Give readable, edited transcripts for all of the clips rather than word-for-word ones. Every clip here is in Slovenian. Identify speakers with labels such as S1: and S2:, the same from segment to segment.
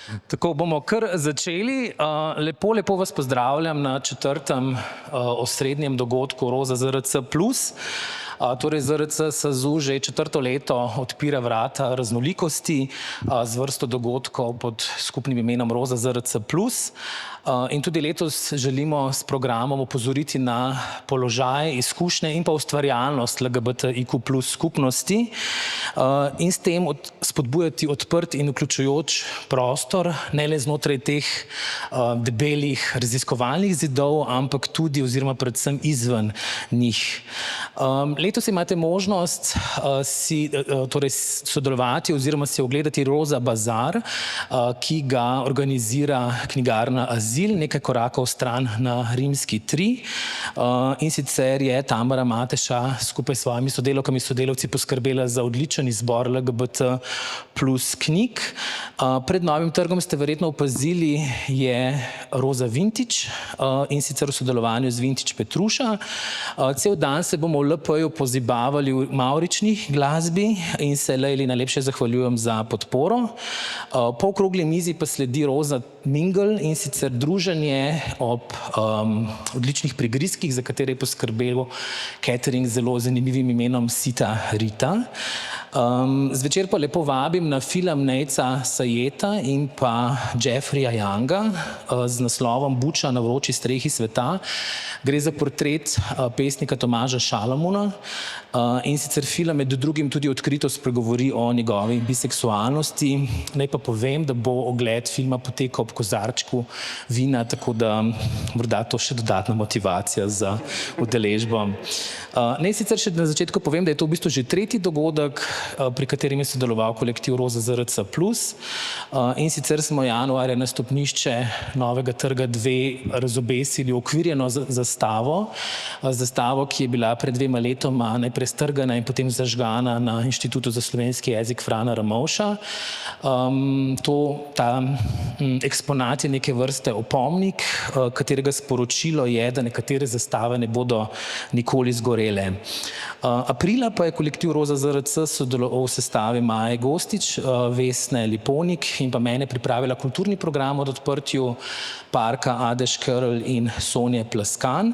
S1: Tako bomo kar začeli. Lepo vas pozdravljam na 4. osrednjem dogodku Roza ZRC Plus. Torej ZRC SAZU že 4. leto odpira vrata raznolikosti z vrsto dogodkov pod skupnim imenom Roza ZRC Plus. In tudi letos želimo s programom opozoriti na položaj, izkušnje in pa ustvarjalnost LGBTIQ plus skupnosti in s tem spodbujati odprt in vključujoč prostor, ne le znotraj teh debelih raziskovalnih zidov, ampak tudi oziroma predvsem izven njih. Letos imate možnost torej sodelovati oziroma si ogledati Roza bazar, ki ga organizira knjigarna Azil, nekaj korakov stran na Rimski 3. In sicer je Tamara Mateša skupaj s svojimi sodelavkami in sodelavci poskrbela za odličen izbor LGBT plus knjig. Pred Novim trgom ste verjetno opazili, je Roza Vintage in sicer v sodelovanju z Vintage Petruša. Cel dan se bomo v LP-ju pozibavali v mavričnih glasbi in se Lejli najlepše zahvaljujem za podporo. Po okrogli mizi pa sledi Roza Mingle in sicer druženje ob odličnih prigrizkih, za katere je poskrbel catering z zelo zanimivim imenom Sita Rita. Zvečer pa lepo vabim na film Nejca Sajeta in pa Jeffreya Younga z naslovom Buča na vroči strehi sveta. Gre za portret pesnika Tomaža Šalamuna in sicer film med drugim tudi odkrito spregovori o njegovi biseksualnosti. Naj pa povem, da bo ogled filma potekal ob kozarčku vina, tako da morda to še dodatna motivacija za udeležbo. Naj sicer še na začetku povem, da je to v bistvu že 3. dogodek, pri katerem je sodeloval kolektiv Roza ZRC Plus. In sicer smo januarja na stopnišče Novega trga 2 razobesili okvirjeno zastavo, ki je bila pred 2 letoma najprej strgana in potem zažgana na Inštitutu za slovenski jezik Frana Ramovša. Ta eksponat je neke vrste opomnik, katerega sporočilo je, da nekatere zastave ne bodo nikoli zgorele. Aprila pa je kolektiv Roza ZRC sodeloval v sestavi Maje Gostič, Vesne Liponik in pa mene pripravila kulturni program od odprtju parka Ade Škerl in Sonje Plaskan,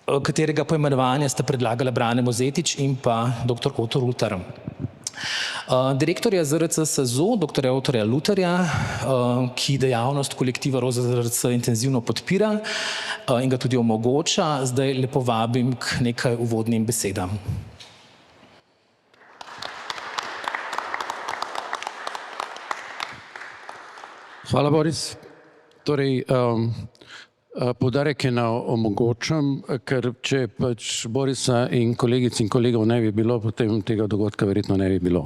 S1: katerega poimenovanja sta predlagala Brane Mozetič in pa dr. Oto Rutar. Direktorja ZRC SAZU, dr. Otorja Lutarja, ki dejavnost kolektiva Roza ZRC intenzivno podpira in ga tudi omogoča, zdaj lepo vabim k nekaj uvodnim besedam.
S2: Hvala, Boris. Torej, poudarek je na omogočam, ker če pač Borisa in kolegic in kolegov ne bi bilo, potem tega dogodka verjetno ne bi bilo.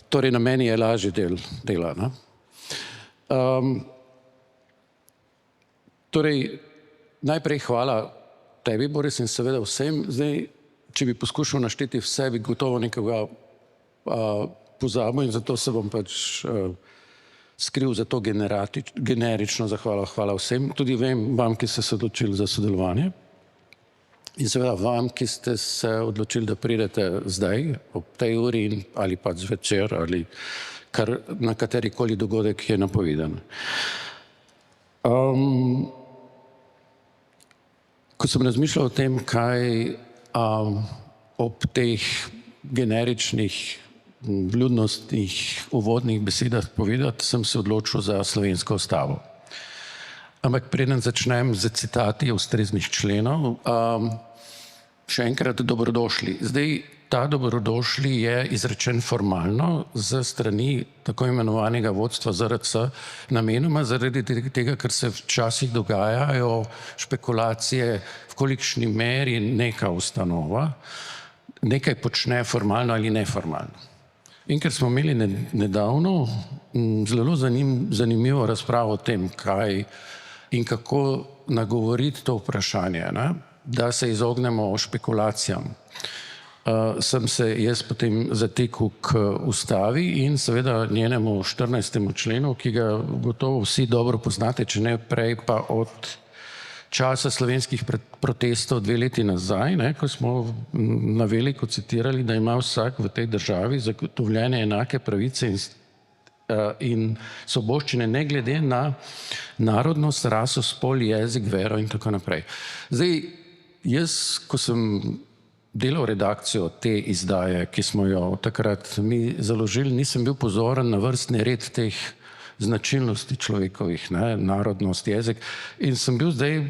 S2: Torej, na meni je lažji del dela. Torej, najprej hvala tebi, Boris, in seveda vsem. Zdaj, če bi poskušal našteti vse, bi gotovo nekoga pozabil in zato se bom pač skril za to generično zahvalo. Hvala vsem, tudi vam, ki ste se odločili za sodelovanje in seveda vam, ki ste se odločili, da pridete zdaj ob tej uri ali pa zvečer ali na katerikoli dogodek je napovedan. Ko sem razmišljal o tem, kaj ob teh generičnih vljudnostnih uvodnih besedah povedati, sem se odločil za slovensko ustavo. Ampak preden začnem z citati ustreznih členov, še enkrat dobrodošli. Zdaj, ta dobrodošli je izrečen formalno z strani tako imenovanega vodstva ZRC, namenoma zaradi tega, ker se včasih dogajajo špekulacije, v kolikšni meri neka ustanova nekaj počne formalno ali neformalno. In ker smo imeli nedavno zelo zanimivo razpravo o tem, kaj in kako nagovoriti to vprašanje, da se izognemo špekulacijam, sem se jaz potem zatekel k ustavi in seveda njenemu 14. členu, ki ga gotovo vsi dobro poznate, če ne prej pa od časa slovenskih protestov 2 leti nazaj, ne, ko smo na veliko citirali, da ima vsak v tej državi zagotovljene enake pravice in svoboščine ne glede na narodnost, raso, spol, jezik, vero in tako naprej. Zdaj, jaz, ko sem delal redakcijo te izdaje, ki smo jo takrat mi založili, nisem bil pozoren na vrstni red teh značilnosti človekovih, ne, narodnost, jezik, in sem bil zdaj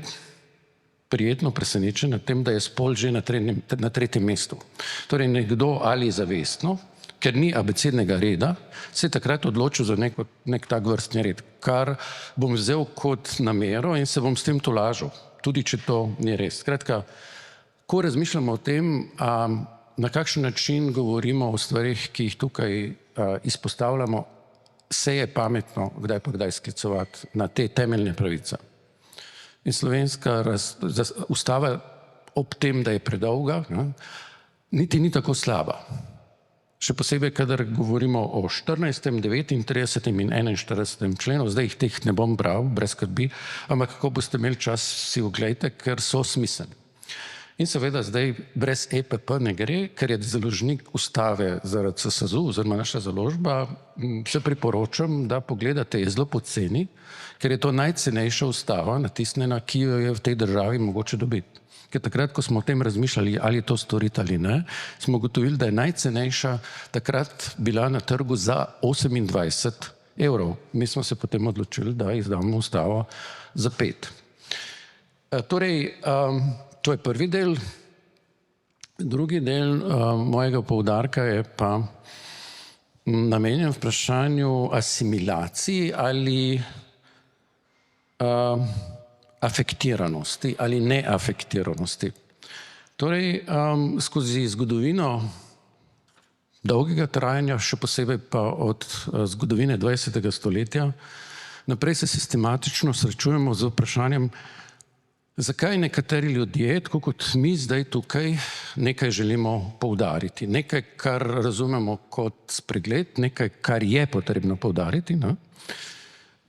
S2: prijetno presenečen nad tem, da je spol že na 3. mestu. Torej nekdo ali zavestno, ker ni abecednega reda, se je takrat odločil za nek tak vrstni red, kar bom vzel kot namero in se bom s tem tolažil, tudi če to ni res. Skratka, ko razmišljamo o tem, na kakšen način govorimo o stvarih, ki jih tukaj izpostavljamo, se je pametno kdaj pa kdaj sklicovati na te temeljne pravice. In slovenska ustava ob tem, da je predolga, niti ni tako slaba. Še posebej, kadar govorimo o 14., 39. in 41. členu, zdaj jih teh ne bom bral, brez skrbi, ampak kako boste imeli čas, si oglejte, ker so smiselni. In seveda zdaj brez EPP ne gre, ker je založnik ustave ZRC SAZU, oziroma naša založba, se priporočam, da pogledate, je zelo poceni, ker je to najcenejša ustava natisnjena, ki jo je v tej državi mogoče dobiti. Ker takrat, ko smo o tem razmišljali, ali to storiti ali ne, smo ugotovili, da je najcenejša takrat bila na trgu za 28 evrov. Mi smo se potem odločili, da izdamo ustavo za 5. Torej, to je prvi del. Drugi del mojega poudarka je pa namenjen vprašanju asimilaciji ali afektiranosti ali neafektiranosti. Torej, skozi zgodovino dolgega trajanja, še posebej pa od zgodovine 20. stoletja, naprej se sistematično srečujemo z vprašanjem, zakaj nekateri ljudje, tako kot mi zdaj tukaj, nekaj želimo poudariti. Nekaj, kar razumemo kot spregled, nekaj, kar je potrebno poudariti, ne?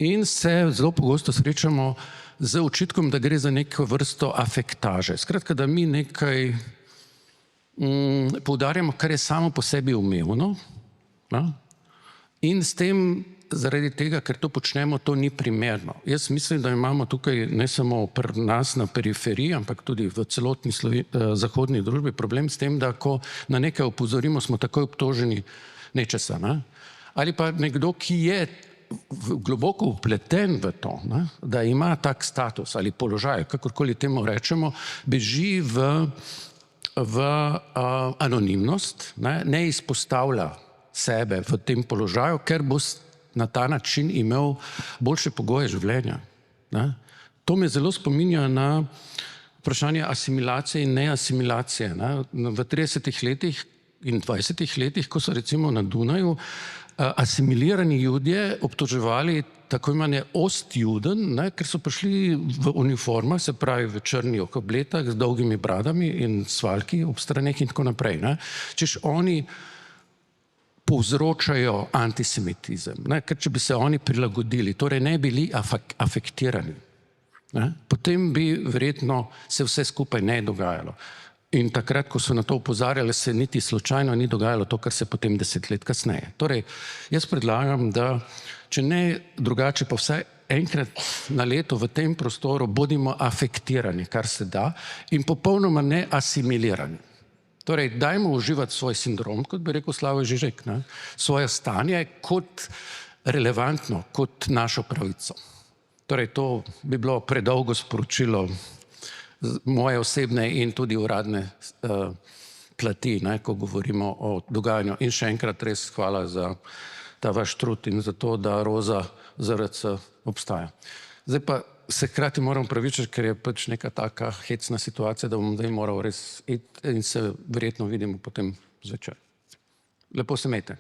S2: In se zelo pogosto srečamo z očitkom, da gre za neko vrsto afektaže. Skratka, da mi nekaj poudarjamo, kar je samo po sebi umevno, ne? In s tem, zaradi tega, ker to počnemo, to ni primerno. Jaz mislim, da imamo tukaj ne samo pri nas na periferiji, ampak tudi v celotni zahodni družbi problem s tem, da ko na nekaj opozorimo, smo takoj obtoženi nečesa, ne? Ali pa nekdo, ki je globoko vpleten v to, ne? Da ima tak status ali položaj, kakorkoli temu rečemo, beži v anonimnost, ne izpostavlja sebe v tem položaju, ker bo na ta način imel boljše pogoje življenja. Ne? To me zelo spominja na vprašanje asimilacije in neasimilacije. Ne? V 30. letih in 20. letih, ko so recimo na Dunaju asimilirani Judje obtoževali tako imane Ostjuden, ne? Ker so prišli v uniformah, se pravi v črnih okobletah z dolgimi bradami in svaljki ob straneh in tako naprej. Ne? Češ oni povzročajo antisemitizem, ne? Ker če bi se oni prilagodili, torej ne bili afektirani, ne? Potem bi verjetno se vse skupaj ne dogajalo. In takrat, ko so na to opozarjali, se niti slučajno ni dogajalo to, kar se potem 10 let kasneje. Torej, jaz predlagam, da če ne drugače, pa vsaj enkrat na leto v tem prostoru bodimo afektirani, kar se da, in popolnoma ne asimilirani. Torej, dajmo uživati svoj sindrom, kot bi rekel Slavoj Žižek, ne? Svoje stanje kot relevantno, kot našo pravico. Torej, to bi bilo predolgo sporočilo moje osebne in tudi uradne plati, ne, ko govorimo o dogajanju. In še enkrat res hvala za ta vaš trud in za to, da Roza ZRC obstaja. Zdaj pa se hkrati moram opravičiti, ker je pač neka taka hecna situacija, da bom zdaj moral res iti in se verjetno vidimo potem zvečer. Lepo se imejte.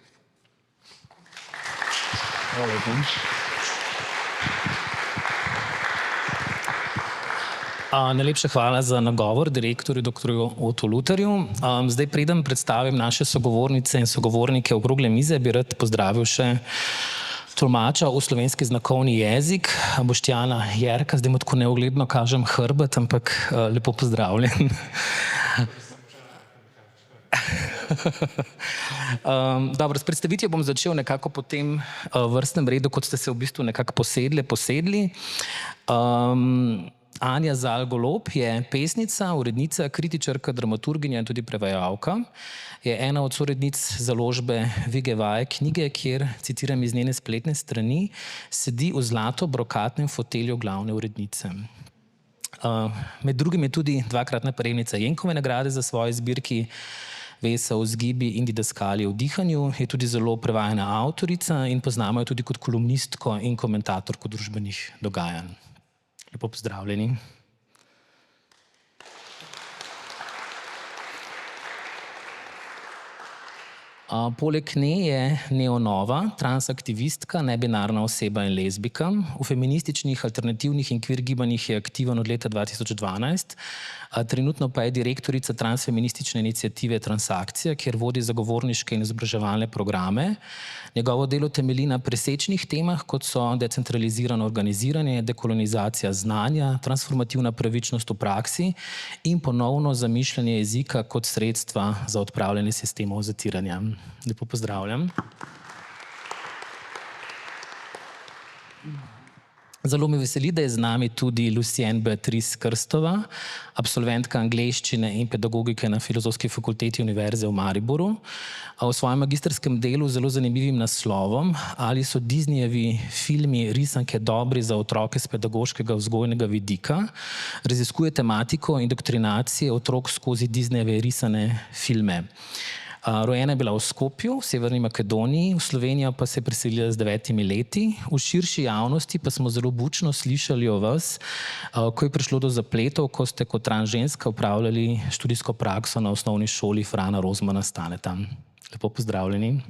S3: Hvala lepo.
S1: Najlepša hvala za nagovor direktorju dr. Otu Lutarju. Zdaj preden predstavim naše sogovornice in sogovornike okrogle mize, bi rad pozdravil še tolmača v slovenski znakovni jezik, Boštjana Jerka, zdaj mu tako neugledno kažem hrbet, ampak lepo pozdravljen. Dobro, s predstavitvijo bom začel nekako po tem vrstnem redu, kot ste se v bistvu nekako posedli. Anja Zal-Golob je pesnica, urednica, kritičarka, dramaturginja in tudi prevajalka. Je ena od sourednic založbe Vige Vaje knjige, kjer, citiram iz njene spletne strani, sedi v zlato brokatnem fotelju glavne urednice. Med drugim je tudi dvakratna prejemnica Jenkove nagrade za svoje zbirki Vesa v vzgibi in Didaskali v dihanju. Je tudi zelo prevajana avtorica in poznamo jo tudi kot kolumnistko in komentatorko družbenih dogajanj. Lepo pozdravljeni. Poleg nje je neonova, transaktivistka, nebinarna oseba in lezbika. V feminističnih, alternativnih in queer gibanjih je aktiven od leta 2012. Trenutno pa je direktorica transfeministične iniciative Transakcija, kjer vodi zagovorniške in izobraževalne programe. Njegovo delo temelji na presečnih temah, kot so decentralizirano organiziranje, dekolonizacija znanja, transformativna pravičnost v praksi in ponovno zamišljanje jezika kot sredstva za odpravljanje sistemov zatiranja. Lepo pozdravljam. Zelo me veseli, da je z nami tudi Lucienne Beatrice Krstova, absolventka angleščine in pedagogike na Filozofski fakulteti Univerze v Mariboru. V svojem magistrskem delu z zelo zanimivim naslovom Ali so Disneyevi filmi risanke dobri za otroke z pedagoškega vzgojnega vidika, raziskuje tematiko indoktrinacije otrok skozi Disneyjeve risane filme. Rojena je bila v Skopju, v Severni Makedoniji, v Slovenijo pa se je preselila z 9 leti. V širši javnosti pa smo zelo bučno slišali o vas, ko je prišlo do zapletov, ko ste kot transženska opravljali študijsko prakso na osnovni šoli Frana Rozmana Staneta. Lepo pozdravljeni.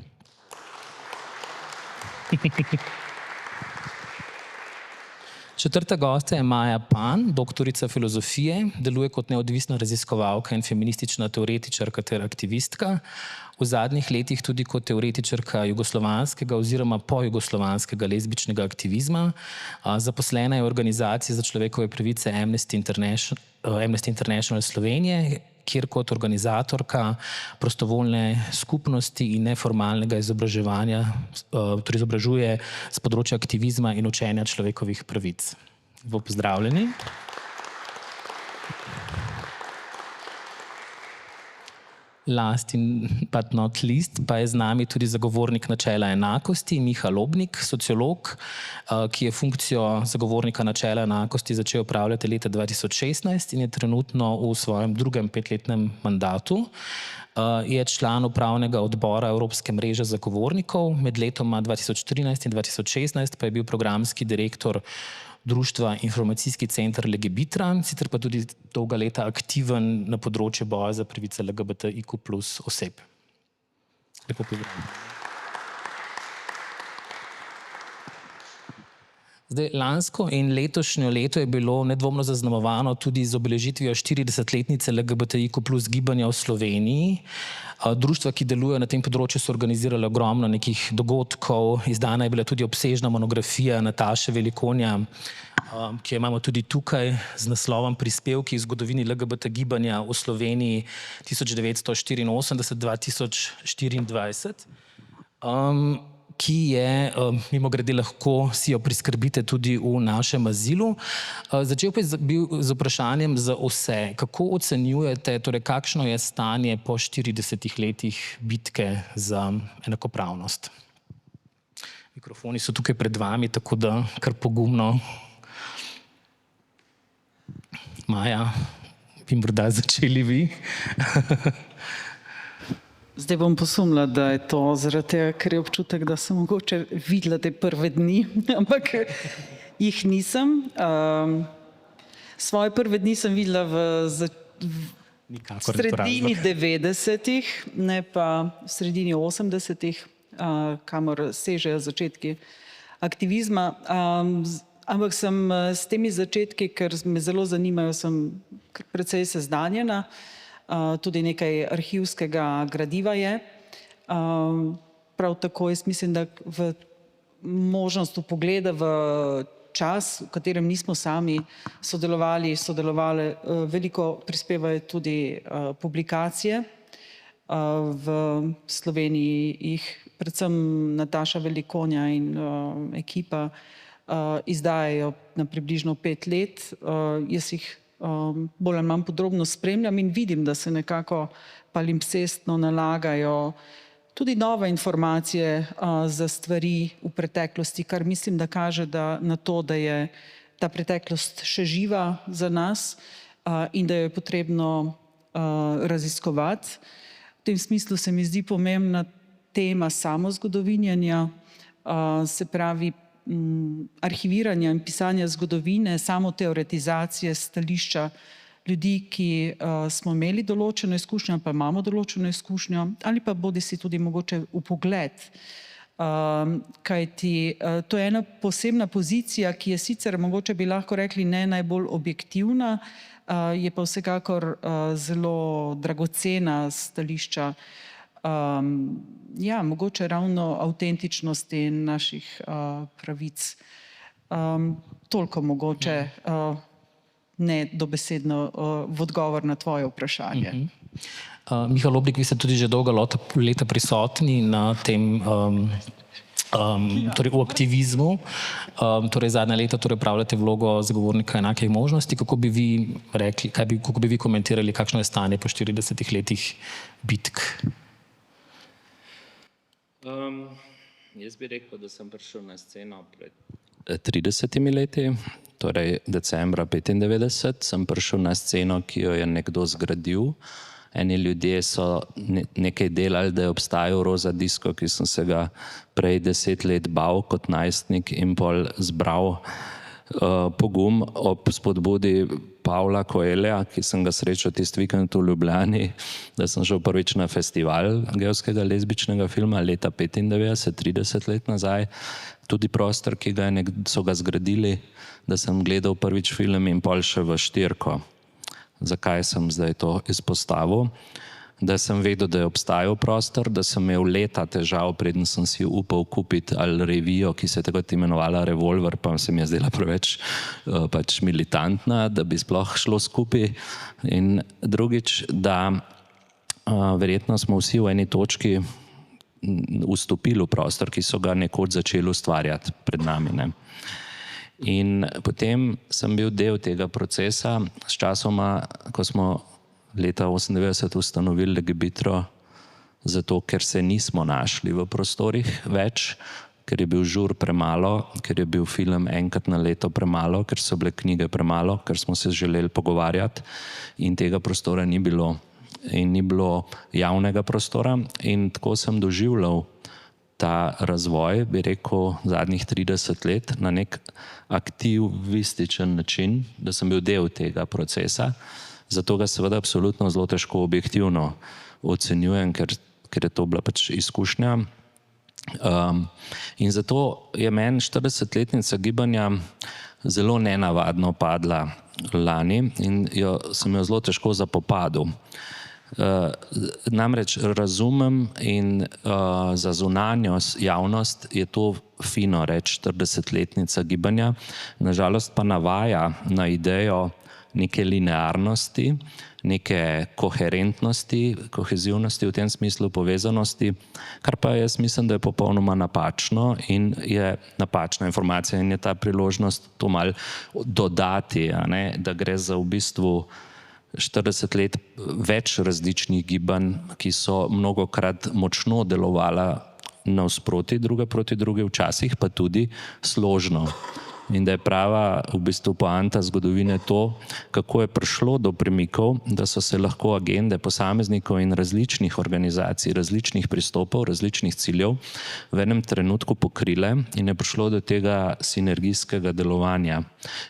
S1: Četrta gostja je Maja Pan, doktorica filozofije, deluje kot neodvisna raziskovalka in feministična teoretičarka ter aktivistka. V zadnjih letih tudi kot teoretičarka jugoslovanskega oziroma pojugoslovanskega lezbičnega aktivizma. Zaposlena je v organizaciji za človekove pravice Amnesty International Slovenije, kjer kot organizatorka prostovoljne skupnosti in neformalnega izobraževanja, torej izobražuje z področja aktivizma in učenja človekovih pravic. Lepo pozdravljeni. Last but not least pa je z nami tudi zagovornik načela enakosti, Miha Lobnik, sociolog, ki je funkcijo zagovornika načela enakosti začel opravljati leta 2016 in je trenutno v svojem drugem 5-letnem mandatu. Je član upravnega odbora Evropske mreže zagovornikov, med letoma 2013 in 2016 pa je bil programski direktor društva Informacijski center Legebitra, sicer pa tudi dolga leta aktiven na področju boja za pravice LGBTIQ+ oseb. Lepo pozdravljeni. Zdaj, lansko in letošnjo leto je bilo nedvomno zaznamovano tudi z obeležitvijo 40-letnice LGBTIQ+ gibanja v Sloveniji. Društva, ki delujejo na tem področju, so organizirale ogromno nekih dogodkov. Izdana je bila tudi obsežna monografija Nataše Velikonja, ki jo imamo tudi tukaj z naslovom Prispevki v zgodovini LGBT gibanja v Sloveniji 1984-2024. Ki je, mimogrede, lahko si jo priskrbite tudi v našem azilu. Začel pa je bil z vprašanjem za vse. Kako ocenjujete, torej kakšno je stanje po 40 letih bitke za enakopravnost? Mikrofoni so tukaj pred vami, tako da kar pogumno. Maja, bi morda začeli vi.
S3: Zdaj bom posumila, da je to zaradi tega, ker je občutek, da sem mogoče videla te prve dni, ampak jih nisem. Svoje prve dni sem videla v sredini 90-ih, ne pa v sredini 80-ih, kamor sežejo začetki aktivizma. Ampak sem s temi začetki, ker me zelo zanimajo, sem precej seznanjena. Tudi nekaj arhivskega gradiva je. Prav tako jaz mislim, da v možnost vpogleda v čas, v katerem nismo sami sodelovali, veliko prispevajo tudi publikacije. V Sloveniji jih predvsem Nataša Velikonja in ekipa izdajajo na približno 5 let. Jaz jih bolj ali manj podrobno spremljam in vidim, da se nekako palimpsestno nalagajo tudi nove informacije za stvari v preteklosti, kar mislim, da kaže na to, da je ta preteklost še živa za nas in da jo je potrebno raziskovati. V tem smislu se mi zdi pomembna tema samozgodovinjanja, se pravi arhiviranja in pisanja zgodovine, samoteoretizacije stališča ljudi, ki smo imeli določeno izkušnjo, pa imamo določeno izkušnjo, ali pa bodisi tudi mogoče vpogled. Kajti to je ena posebna pozicija, ki je sicer, mogoče bi lahko rekli, ne najbolj objektivna, je pa vsekakor zelo dragocena stališča, ja, mogoče ravno avtentičnosti naših pravic. Toliko mogoče ne dobesedno v odgovor na tvoje vprašanje.
S1: Miha Lobnik, vi ste tudi že dolga leta prisotni na tem, torej v aktivizmu, torej zadnja leta torej pravljate vlogo zagovornika enakih možnosti. Kako bi vi rekli, kako bi vi komentirali, kakšno je stanje po 40 letih bitk?
S4: Jaz bi rekel, da sem prišel na sceno pred 30 leti, torej decembra 1995 sem prišel na sceno, ki jo je nekdo zgradil. Eni ljudje so nekaj delali, da je obstajal roza disko, ki sem se ga prej 10 let bal kot najstnik in pol zbral pogum ob spodbudi Pavla Coelha, ki sem ga srečal tisti vikend v Ljubljani, da sem šel prvič na festival gejskega lezbičnega filma leta 95, 30 let nazaj. Tudi prostor, ki so ga zgradili, da sem gledal prvič film in pol še v Štirko. Zakaj sem zdaj to izpostavil? Da sem vedel, da je obstajal prostor, da sem imel leta težav, preden sem si upal kupiti ali revijo, ki se je takrat imenovala Revolver, pa se mi je zdela preveč pač militantna, da bi sploh šlo skupaj. In drugič, da verjetno smo vsi v eni točki vstopili v prostor, ki so ga nekoč začeli ustvarjati pred nami, ne. In potem sem bil del tega procesa s časoma, ko smo leta 1998 ustanovili Legebitro, zato ker se nismo našli v prostorih več, ker je bil žur premalo, ker je bil film enkrat na leto premalo, ker so bile knjige premalo, ker smo se želeli pogovarjati in tega prostora ni bilo. In ni bilo javnega prostora in tako sem doživljal ta razvoj, bi rekel, zadnjih 30 let na nek aktivističen način, da sem bil del tega procesa. Zato ga seveda absolutno zelo težko objektivno ocenjujem, ker je to bila pač izkušnja. In zato je meni 40-letnica gibanja zelo nenavadno padla lani in sem jo zelo težko zapopadel. Namreč razumem in za zunanjo javnost je to fino reči 40-letnica gibanja, nažalost pa navaja na idejo neke linearnosti, neke koherentnosti, kohezivnosti, v tem smislu povezanosti, kar pa jaz mislim, da je popolnoma napačno in je napačna informacija in je ta priložnost to malo dodati, da gre za v bistvu 40 let več različnih gibanj, ki so mnogokrat močno delovala nasproti druga proti drugi, včasih pa tudi složno. In da je prava v bistvu poanta zgodovine to, kako je prišlo do premikov, da so se lahko agende posameznikov in različnih organizacij, različnih pristopov, različnih ciljev v enem trenutku pokrile in je prišlo do tega sinergijskega delovanja.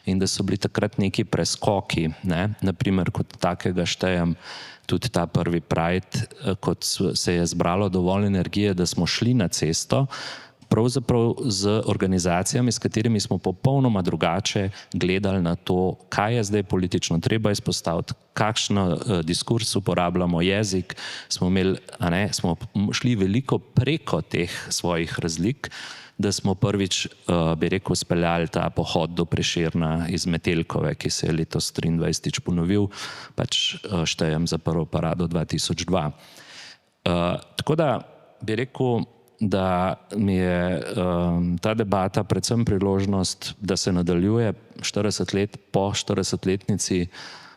S4: In da so bili takrat neki preskoki, naprimer kot takega štejem tudi ta prvi Pride, kot se je zbralo dovolj energije, da smo šli na cesto, pravzaprav z organizacijami, s katerimi smo popolnoma drugače gledali na to, kaj je zdaj politično treba izpostaviti, kakšen diskurs uporabljamo, jezik, smo šli veliko preko teh svojih razlik, da smo prvič, bi rekel, speljali ta pohod do Prešerna iz Metelkove, ki se je letos 23. ponovil, pač štejem za prvo parado 2002. Tako da bi rekel, da mi je ta debata predvsem priložnost, da se nadaljuje 40 let po 40-letnici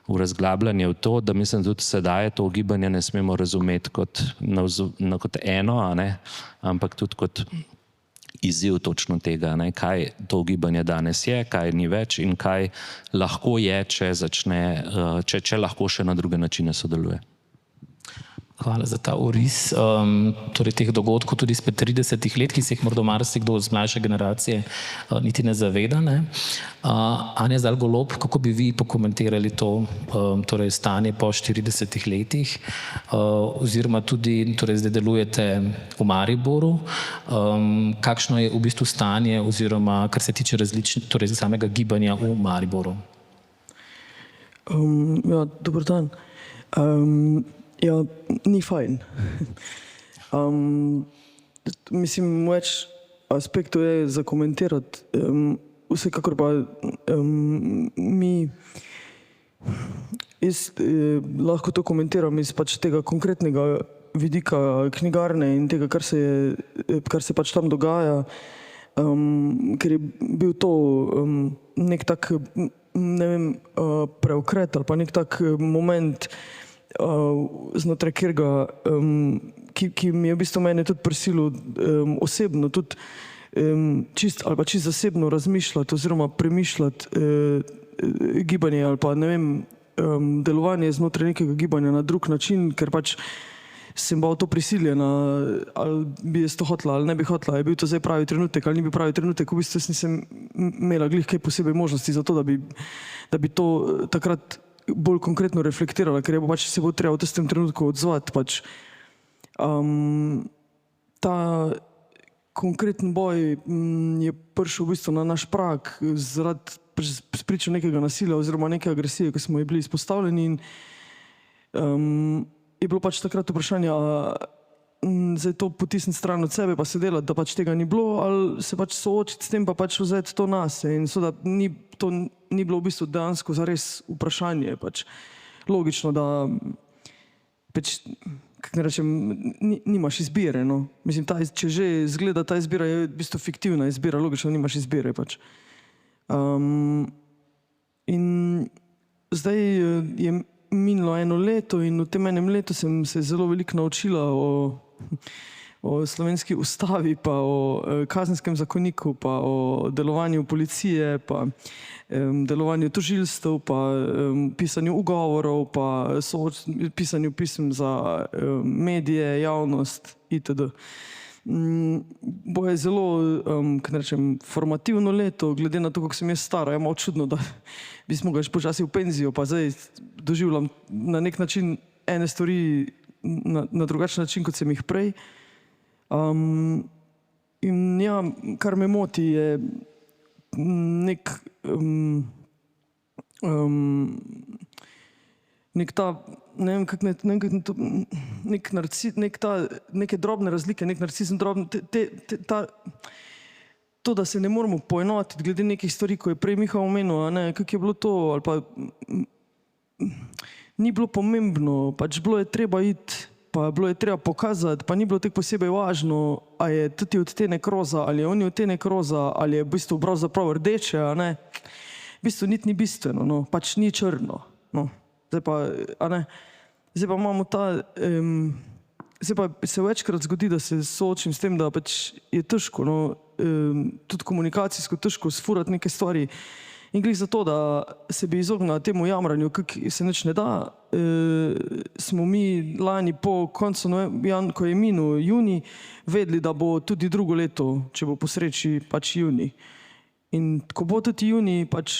S4: v razglabljanje v to, da mislim tudi sedaj to gibanje ne smemo razumeti kot eno, a ne, ampak tudi kot izziv točno tega, ne, kaj to gibanje danes je, kaj ni več in kaj lahko je, če lahko še na druge načine sodeluje.
S1: Hvala za ta oris torej teh dogodkov tudi izpred 30 let, ki se jih morda marsikdo z mlajše generacije niti ne zaveda. Ne? Anja Zalgolob, kako bi vi pokomentirali to torej stanje po 40 letih oziroma tudi torej zdaj delujete v Mariboru. Kakšno je v bistvu stanje oziroma kar se tiče torej samega gibanja v Mariboru?
S5: Ja, dober dan. Ja, ni fajn. Mislim, več aspektov je za komentirati. Vsekakor pa lahko to komentiram iz pač tega konkretnega vidika knjigarne in tega, kar se pač tam dogaja, ker je bil to nek tak, ne vem, preokret ali pa nek tak moment, znotraj katerega, ki mi je v bistvu mene tudi prisilil osebno, tudi čist zasebno razmišljati oziroma premišljati gibanje ali pa ne vem, delovanje znotraj nekega gibanja na drug način, ker pač sem bila v to prisiljena, ali bi jaz to hotela ali ne bi hotela, je bil to zdaj pravi trenutek ali ni bil pravi trenutek, v bistvu nisem imela glih kaj posebej možnosti za to, da bi to takrat bolj konkretno reflektirala, ker je pač se bo treba v tistem trenutku odzvati. Pač. Ta konkreten boj je prišel v bistvu na naš prag zaradi spričo nekega nasilja oziroma neke agresije, ki smo ji bili izpostavljeni in je bilo pač takrat vprašanje, zdaj to potisniti stran od sebe pa se delati, da pač tega ni bilo, ali se pač soočiti s tem pa pač vzeti to nase in so da to ni bilo v bistvu dejansko zares vprašanje, pač logično, da pač, kako ne rečem, nimaš izbire, no. Mislim, če že izgleda ta izbira je v bistvu fiktivna izbira, logično nimaš izbire, pač. In zdaj je minilo 1 leto in v tem 1 letu sem se zelo veliko naučila o slovenski ustavi, pa o kazenskem zakoniku, pa o delovanju policije, pa delovanju tožilstev, pa pisanju ugovorov, pa pisanju pisem za medije, javnost itd. Bo je zelo, kako rečem, formativno leto, glede na to, kako sem jaz stara. Je malo čudno, da bi se mogla počasi v penzijo, pa zdaj doživljam na nek način ene stvari na drugačen način, kot sem jih prej. In ja, kar me moti je nek ta, ne vem, neke drobne razlike, nek narcisizem droben, to, da se ne moramo poenotiti glede nekih stvari, ko je prej Miha omenil, kako je bilo to, ali pa ni bilo pomembno, pač bilo je treba iti, pa bilo je treba pokazati, pa ni bilo tako posebej važno, a je tudi odtenek roza, ali je oni odtenek roza, ali je v bistvu pravzaprav rdeče, a ne. V bistvu niti ni bistveno, no, pač ni črno, no. Zdaj pa, a ne, zdaj pa imamo zdaj pa se večkrat zgodi, da se soočim s tem, da pač je težko, no, tudi komunikacijsko težko sfurati neke stvari. In glih zato, da se bi izognila temu jamranju, kako se nič ne da, smo mi lani po koncu, ko je minil junij, vedeli, da bo tudi drugo leto, če bo po sreči, pač junij. In ko bo tudi junij, pač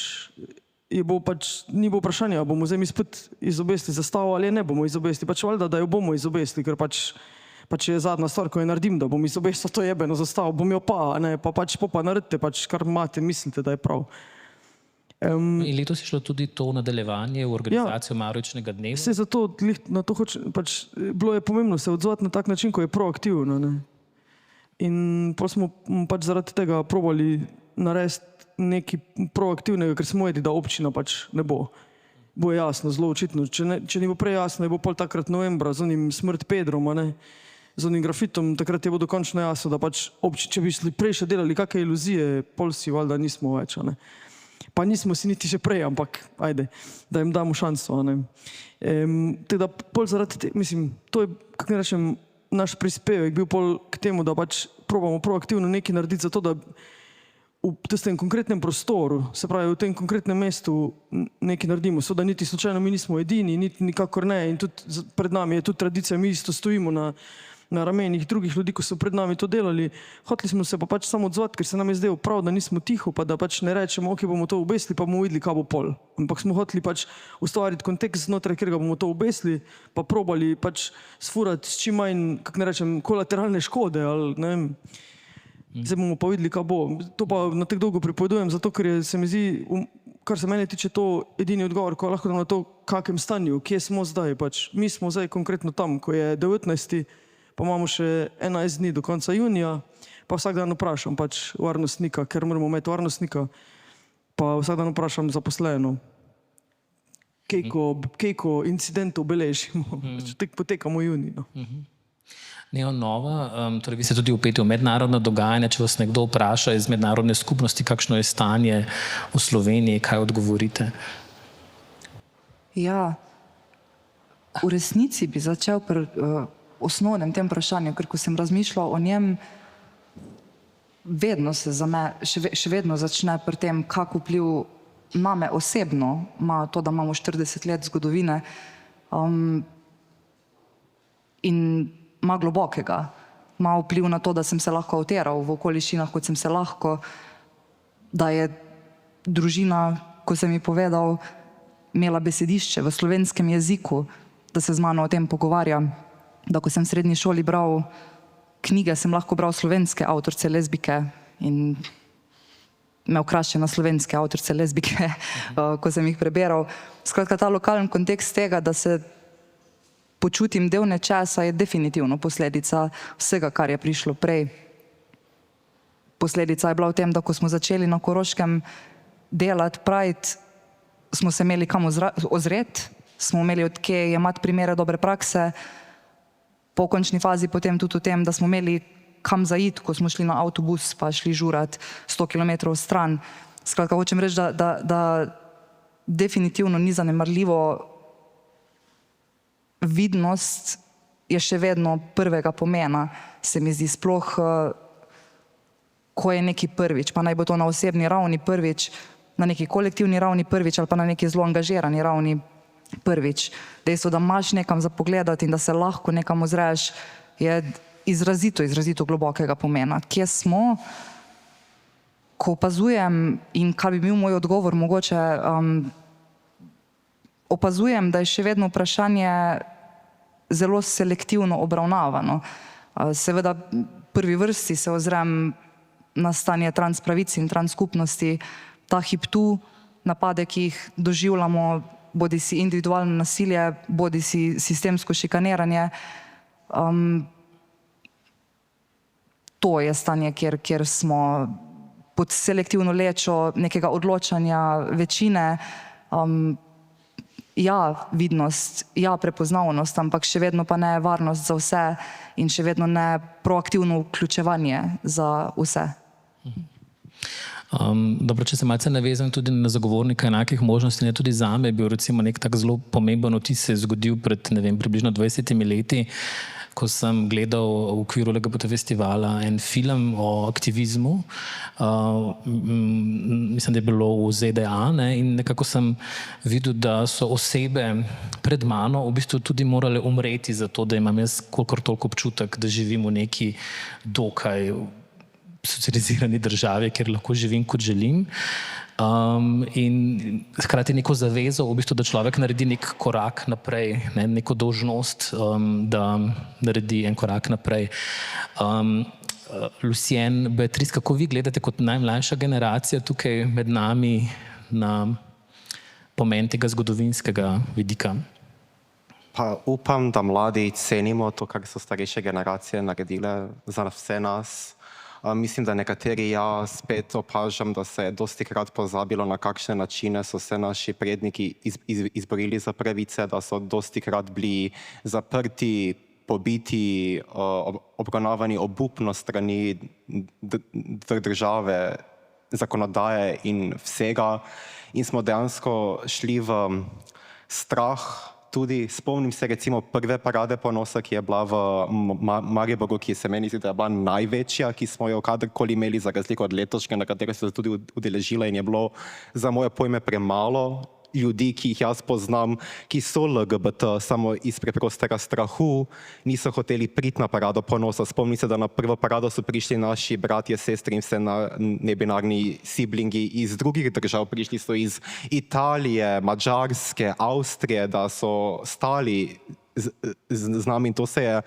S5: ni bo vprašanje, ali bomo zdaj mi spet izobesili zastavo ali ne bomo izobesili. Pač valjda, da jo bomo izobesili, ker pač je zadnja stvar, ko jo naredim, da bom izobesil to jebeno zastavo, bom jo pa, ne, pa pač naredite, pač kar imate, mislite, da je prav.
S1: In letos je šlo tudi to nadaljevanje v organizacijo Marovičnega dneva?
S5: Vse zato, na to hočem, pač bilo je pomembno se odzvati na tak način, ko je proaktivno, ne. In pa smo pač zaradi tega probali narediti nekaj proaktivnega, ker smo vedeli, da občina pač ne bo. Bo jasno, zelo očitno. Če ni bo prej jasno, je bo pol takrat novembra z onim Smrt Pedrom, a ne, z onim grafitom, takrat je bo dokončno jasno, da pač če bi šli prej še delali kakve iluzije, pol si valjda nismo več, a ne. Pa nismo si niti še prej, ampak ajde, da jim damo šanso, a ne. Teda pol zaradi mislim, to je, kako ne rečem, naš prispevek bil pol k temu, da pač probamo proaktivno nekaj narediti za to, da v tistem konkretnem prostoru, se pravi v tem konkretnem mestu nekaj naredimo. So da niti slučajno mi nismo edini, niti nikakor ne. In tudi pred nami je tudi tradicija, mi isto stojimo na ramenih drugih ljudi, ko so pred nami to delali. Hoteli smo se pa pač samo odzvati, ker se nam je zdelo prav, da nismo tiho, pa da pač ne rečemo, ok, bomo to obesili, pa bomo videli, kaj bo pol. Ampak smo hoteli pač ustvariti kontekst, znotraj katerega bomo to obesili, pa probali pač sfurati s čim manj, kako ne rečem, kolateralne škode, ali ne vem. Zdaj bomo pa videli, kaj bo. To pa na tako dolgo pripovedujem, zato ker je, se mi zdi, kar se mene tiče, to edini odgovor, ko lahko dam na to, v kakem stanju, kje smo zdaj pač. Mi smo zdaj konkretno tam, ko je 19. pa imamo še 11 dni do konca junija, pa vsak dan vprašam pač varnostnika, ker moramo imeti varnostnika, pa vsak dan vprašam zaposleno, kejko incidentov beležimo, tek potekamo juni, no.
S1: Neonova, torej vi ste tudi vpeti v mednarodna dogajanja, če vas nekdo vpraša iz mednarodne skupnosti, kakšno je stanje v Sloveniji, kaj odgovorite?
S6: Ja, v resnici bi začel pri osnovnem tem vprašanju, ker ko sem razmišljal o njem, vedno se za me, še vedno začne pri tem, kak vpliv name osebno ima to, da imamo 40 let zgodovine in ima globokega. Ima vpliv na to, da sem se lahko utiral v okoliščinah, kot sem se lahko, da je družina, ko sem ji povedal, imela besedišče v slovenskem jeziku, da se z mano o tem pogovarja, da ko sem v srednji šoli bral knjige, sem lahko bral slovenske avtorice lezbike in imel krašče na slovenske avtorice lezbike, ko sem jih preberal. Skratka, ta lokalen kontekst tega, da se počutim del nečesa, je definitivno posledica vsega, kar je prišlo prej. Posledica je bila v tem, da ko smo začeli na Koroškem delati Pride, smo se imeli kam ozreti, smo imeli od kje jemati primere dobre prakse, po končni fazi potem tudi v tem, da smo imeli kam zaiti, ko smo šli na avtobus pa šli žurati 100 km stran. Skratka, hočem reči, da definitivno ni zanemarljivo, vidnost je še vedno prvega pomena, se mi zdi, sploh ko je neki prvič, pa naj bo to na osebni ravni prvič, na neki kolektivni ravni prvič ali pa na neki zelo angažirani ravni prvič. Dejstvo, da imaš nekam za pogledati in da se lahko nekam ozreš, je izrazito globokega pomena. Kje smo, ko opazujem in kar bi bil moj odgovor mogoče, opazujem, da je še vedno vprašanje zelo selektivno obravnavano. Seveda v prvi vrsti se ozrem na stanje transpravic in transskupnosti, ta hip tu, napade, ki jih doživljamo, bodi si individualno nasilje, bodi si sistemsko šikaniranje. To je stanje, kjer smo pod selektivno lečo nekega odločanja večine. Ja, vidnost, ja, prepoznavnost, ampak še vedno pa ne varnost za vse in še vedno ne proaktivno vključevanje za vse.
S1: Dobro, če se malce navezam tudi na zagovornika enakih možnosti, ne, tudi zame je bil recimo nek tak zelo pomemben vtis se je zgodil pred, ne vem, približno 20 leti, ko sem gledal v okviru LGBT festivala en film o aktivizmu, mislim, da je bilo v ZDA, ne, in nekako sem videl, da so osebe pred mano v bistvu tudi morale umreti za to, da imam jaz kolikor toliko občutek, da živim v neki dokaj socializirani državi, kjer lahko živim, kot želim. In hkrati neko zavezo, v bistvu, da človek naredi nek korak naprej, ne, neko dolžnost, da naredi en korak naprej. Lucien, Beatrice, kako vi gledate kot najmlajša generacija tukaj med nami na pomen tega zgodovinskega vidika?
S7: Pa upam, da mladi cenimo to, kar so starejše generacije naredile za vse nas. Mislim, da nekateri spet opažam, da se je dosti krat pozabilo, na kakšne načine so se naši predniki izborili za pravice, da so dosti krat bili zaprti, pobiti, obravnavani obupno strani države, zakonodaje in vsega. In smo dejansko šli v strah. Tudi spomnim se recimo prve parade ponosa, ki je bila v Mariboru, ki se meni zdi, da je bila največja, ki smo jo kadarkoli imeli, za razliko od letošnje, na katero se tudi udeležila, in je bilo za moje pojme premalo ljudi, ki jih jaz poznam, ki so LGBT, samo iz preprostega strahu niso hoteli priti na parado ponosa. Spomnim se, da na prvo parado so prišli naši bratje, sestri in vse nebinarni siblingi iz drugih držav. Prišli so iz Italije, Madžarske, Avstrije, da so stali z nami, in to se je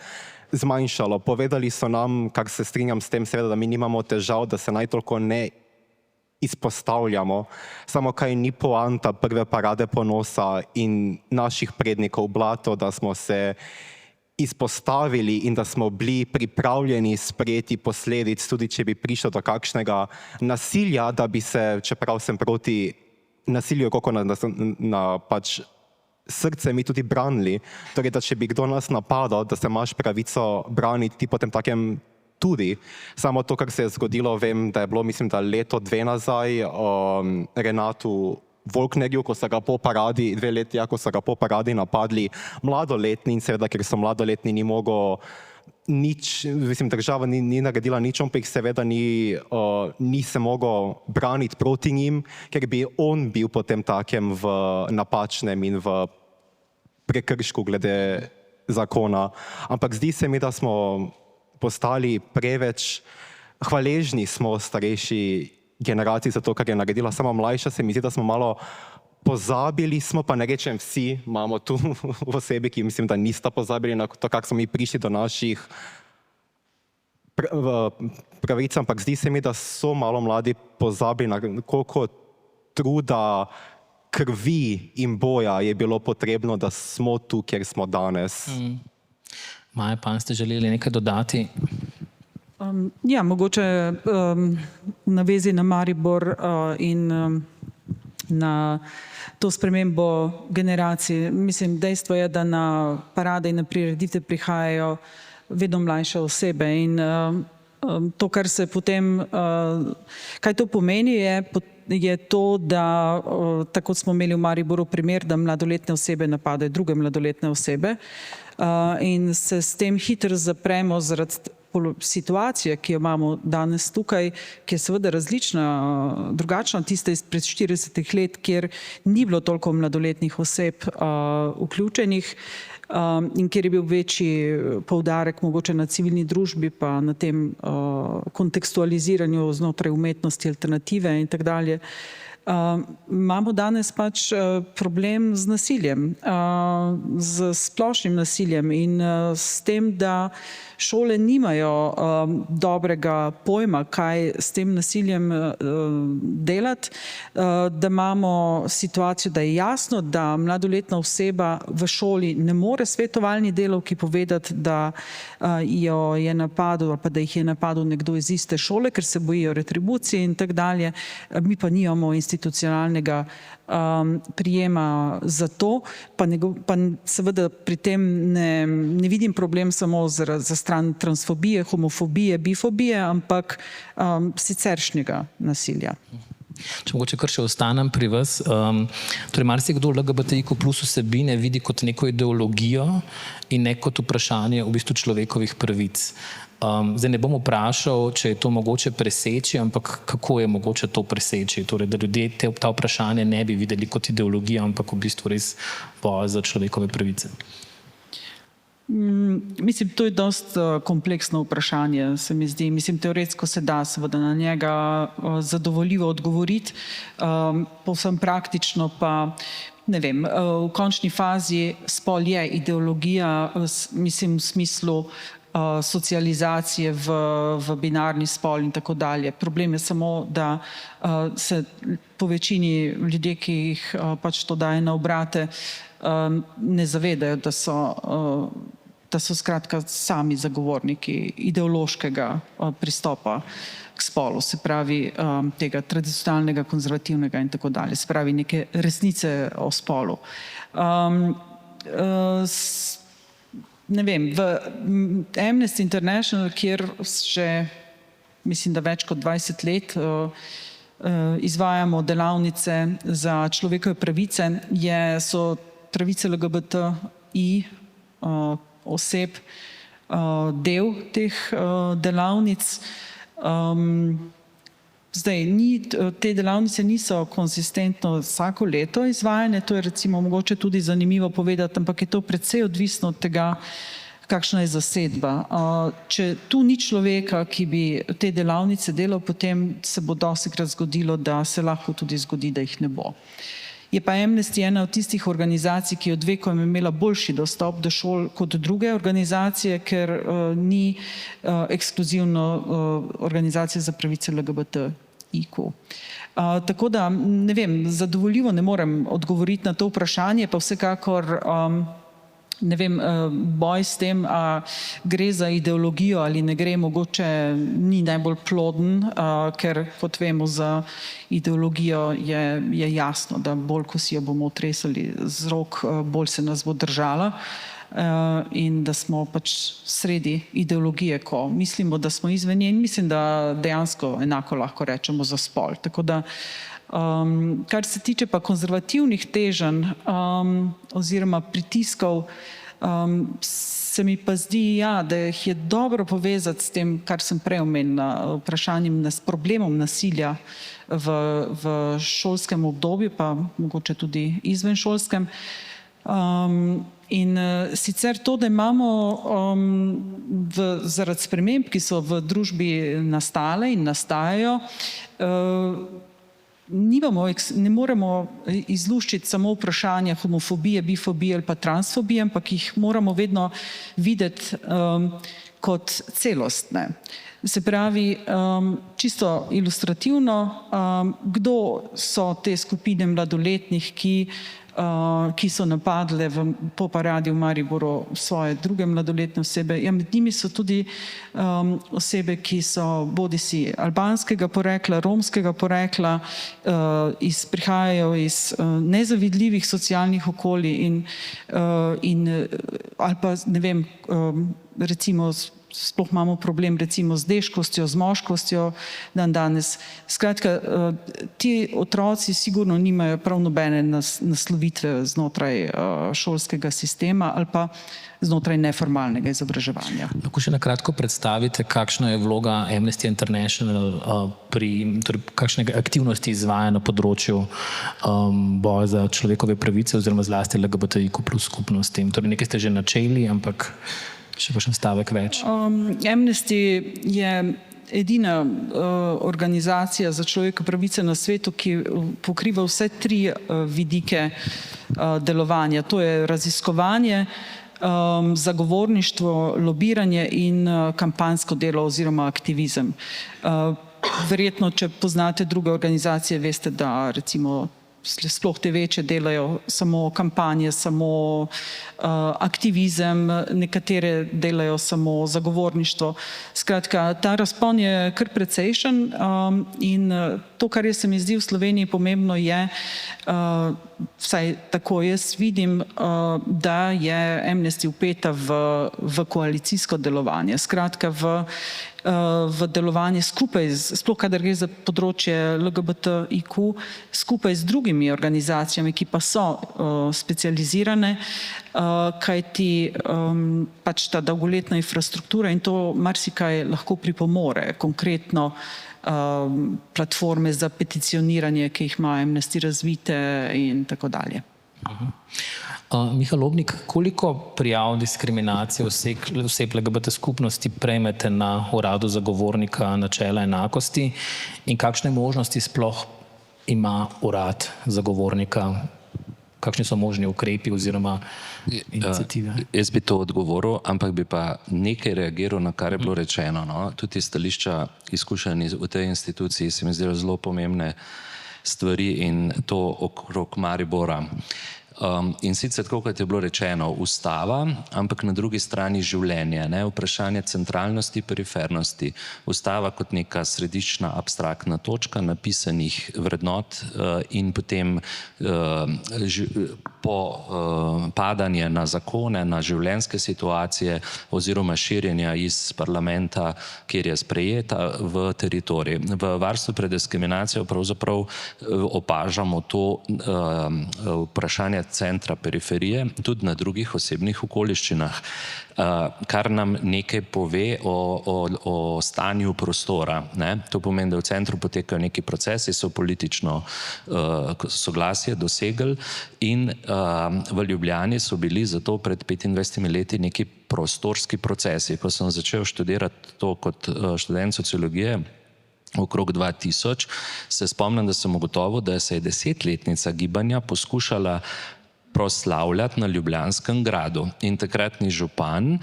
S7: zmanjšalo. Povedali so nam, kar se strinjam s tem, seveda, da mi nimamo težav, da se naj toliko ne izpostavljamo, samo kaj ni poanta prve parade ponosa in naših prednikov blato, da smo se izpostavili in da smo bili pripravljeni sprejeti posledic, tudi če bi prišlo do kakšnega nasilja, da bi se, čeprav sem proti nasilju, kako na pač srce mi tudi branili, torej da če bi kdo nas napadal, da se imaš pravico braniti, ti potem takem tudi. Samo to, kar se je zgodilo, vem, da je bilo, mislim, da leto, dve nazaj, Renatu Volknerju, ko so ga po paradi, 2 leti, ko so ga po paradi napadli mladoletni, in seveda, ker so mladoletni, ni mogel nič, mislim, država ni naredila nič, on pa jih seveda ni se mogel braniti proti njim, ker bi on bil potem takem v napačnem in v prekršku glede zakona. Ampak zdi se mi, da smo postali preveč hvaležni smo starejši generaciji za to, kar je naredila. Sama mlajša se mi zdi, da smo malo pozabili smo, pa ne rečem vsi, imamo tu v osebi, ki mislim, da nista pozabili na to, kako smo mi prišli do naših pravic, ampak zdi se mi, da so malo mladi pozabili na koliko truda, krvi in boja je bilo potrebno, da smo tu, kjer smo danes.
S1: Maja, pa ste želeli nekaj dodati?
S3: Ja, mogoče v navezi na Maribor in na to spremembo generacij. Mislim, dejstvo je, da na parade in na prireditve prihajajo vedno mlajše osebe in to, kar se potem, kaj to pomeni, je to, da tako smo imeli v Mariboru primer, da mladoletne osebe napadajo druge mladoletne osebe in se s tem hitro zapremo zaradi situacije, ki jo imamo danes tukaj, ki je seveda različna, drugačna od tiste izpred 40 let, kjer ni bilo toliko mladoletnih oseb vključenih in kjer je bil večji poudarek mogoče na civilni družbi pa na tem kontekstualiziranju znotraj umetnosti, alternative in tako dalje. Imamo danes pač problem z nasiljem, z splošnim nasiljem in s tem, da šole nimajo dobrega pojma, kaj s tem nasiljem delati, da imamo situacijo, da je jasno, da mladoletna oseba v šoli ne more svetovalni delavki povedati, da jo je napadel ali pa da jih je napadel nekdo iz iste šole, ker se bojijo retribucije in tako dalje. Mi pa nimamo institucionalnega prijema za to, pa seveda pri tem ne vidim problem samo za stran transfobije, homofobije, bifobije, ampak siceršnjega nasilja.
S1: Če mogoče kar še ostanem pri vas, torej marsikdo LGBTIQ+ vsebine vidi kot neko ideologijo in ne kot vprašanje v bistvu človekovih pravic. Zdaj ne bom vprašal, če je to mogoče preseči, ampak kako je mogoče to preseči, torej da ljudje ta vprašanje ne bi videli kot ideologijo, ampak v bistvu res boj za človekove pravice.
S3: Mislim, to je dosti kompleksno vprašanje, se mi zdi. Mislim, teoretsko se da seveda na njega zadovoljivo odgovoriti, povsem praktično pa, ne vem, v končni fazi spol je ideologija, mislim v smislu socializacije v binarni spol in tako dalje. Problem je samo, da se po večini ljudje, ki jih pač to daje na obrate, ne zavedajo, da so skratka sami zagovorniki ideološkega pristopa k spolu, se pravi tega tradicionalnega, konzervativnega in tako dalje, se pravi neke resnice o spolu. Ne vem, v Amnesty International, kjer že mislim, da več kot 20 let izvajamo delavnice za človekove pravice, so pravice LGBTI oseb del teh delavnic. Zdaj, te delavnice niso konsistentno vsako leto izvajane, to je recimo mogoče tudi zanimivo povedati, ampak je to precej odvisno od tega, kakšna je zasedba. Če tu ni človeka, ki bi te delavnice delal, potem se bo dostikrat zgodilo, da se lahko tudi zgodi, da jih ne bo. Je pa Amnesty ena od tistih organizacij, ki je od vekov imela boljši dostop do šol kot druge organizacije, ker ni ekskluzivno organizacija za pravice LGBTIQ. Tako da, ne vem, zadovoljivo ne morem odgovoriti na to vprašanje, pa vsekakor ne vem, boj s tem, a gre za ideologijo ali ne gre, mogoče ni najbolj ploden, ker kot vemo, za ideologijo je jasno, da bolj, ko si jo bomo otresali z rok, bolj se nas bo držala in da smo pač sredi ideologije, ko mislimo, da smo izven nje in mislim, da dejansko enako lahko rečemo za spol. Tako da kar se tiče pa konzervativnih teženj oziroma pritiskov, se mi pa zdi, da jih je dobro povezati s tem, kar sem prej omenila, s problemom nasilja v šolskem obdobju, pa mogoče tudi izven šolskem. In sicer to, da imamo zaradi sprememb, ki so v družbi nastale in nastajajo, ne moremo izluščiti samo vprašanja homofobije, bifobije ali pa transfobije, ampak jih moramo vedno videti kot celostne. Se pravi, čisto ilustrativno, kdo so te skupine mladoletnih, ki so napadle po paradi v Mariboru svoje druge mladoletne osebe. Med njimi so tudi osebe, ki so bodisi albanskega porekla, romskega porekla, prihajajo iz nezavidljivih socialnih okolij ali pa, ne vem, recimo sploh imamo problem recimo z deškostjo, z moškostjo danes. Skratka, ti otroci sigurno nimajo prav nobene naslovitve znotraj šolskega sistema ali pa znotraj neformalnega izobraževanja.
S1: Lahko še na kratko predstavite, kakšna je vloga Amnesty International kakšne aktivnosti izvaja na področju boja za človekove pravice oziroma zlasti LGBTIQ plus skupnosti. Torej nekaj ste že načeli, ampak še kakšen stavek več.
S3: Amnesty je edina organizacija za človekove pravice na svetu, ki pokriva vse tri vidike delovanja. To je raziskovanje, zagovorništvo, lobiranje in kampanjsko delo oziroma aktivizem. Verjetno, če poznate druge organizacije, veste, da recimo sploh te večje delajo samo kampanje, samo aktivizem, nekatere delajo samo zagovorništvo. Skratka, ta razpon je kar precejšen in to, kar se mi zdi v Sloveniji pomembno, je, vsaj tako jaz vidim, da je Amnesty vpeta v koalicijsko delovanje. Skratka, v delovanje skupaj, sploh kadar gre za področje LGBTIQ, skupaj z drugimi organizacijami, ki pa so specializirane, kajti pač ta dolgoletna infrastruktura in to marsikaj lahko pripomore, konkretno platforme za peticioniranje, ki jih ima Amnesty razvite in tako dalje.
S1: Miha Lobnik, koliko prijav diskriminacije oseb LGBT skupnosti prejmete na uradu zagovornika načela enakosti in kakšne možnosti sploh ima urad zagovornika, kakšni so možni ukrepi oziroma iniciative?
S4: Jaz bi to odgovoril, ampak bi pa nekaj reagiral na kar je bilo rečeno. No? Tudi iz stališča izkušenj v tej instituciji se mi zdijo zelo pomembne stvari in to okrog Maribora. In sicer tako, kot je bilo rečeno, ustava, ampak na drugi strani življenje, ne? Vprašanje centralnosti, perifernosti. Ustava kot neka središčna abstraktna točka napisanih vrednot in potem padanje na zakone, na življenjske situacije oziroma širjenja iz parlamenta, kjer je sprejeta, v teritorij. V varstvu pred diskriminacijo pravzaprav opažamo to vprašanje centra periferije, tudi na drugih osebnih okoliščinah, kar nam nekaj pove o stanju prostora. Ne? To pomeni, da v centru potekajo neki procesi, so politično soglasje dosegli in v Ljubljani so bili zato pred 25 leti neki prostorski procesi. Ko sem začel študirati to kot študent sociologije, okrog 2000, se spomnim, da sem ugotovil, da se je 10-letnica gibanja poskušala proslavljati na Ljubljanskem gradu. In takratni župan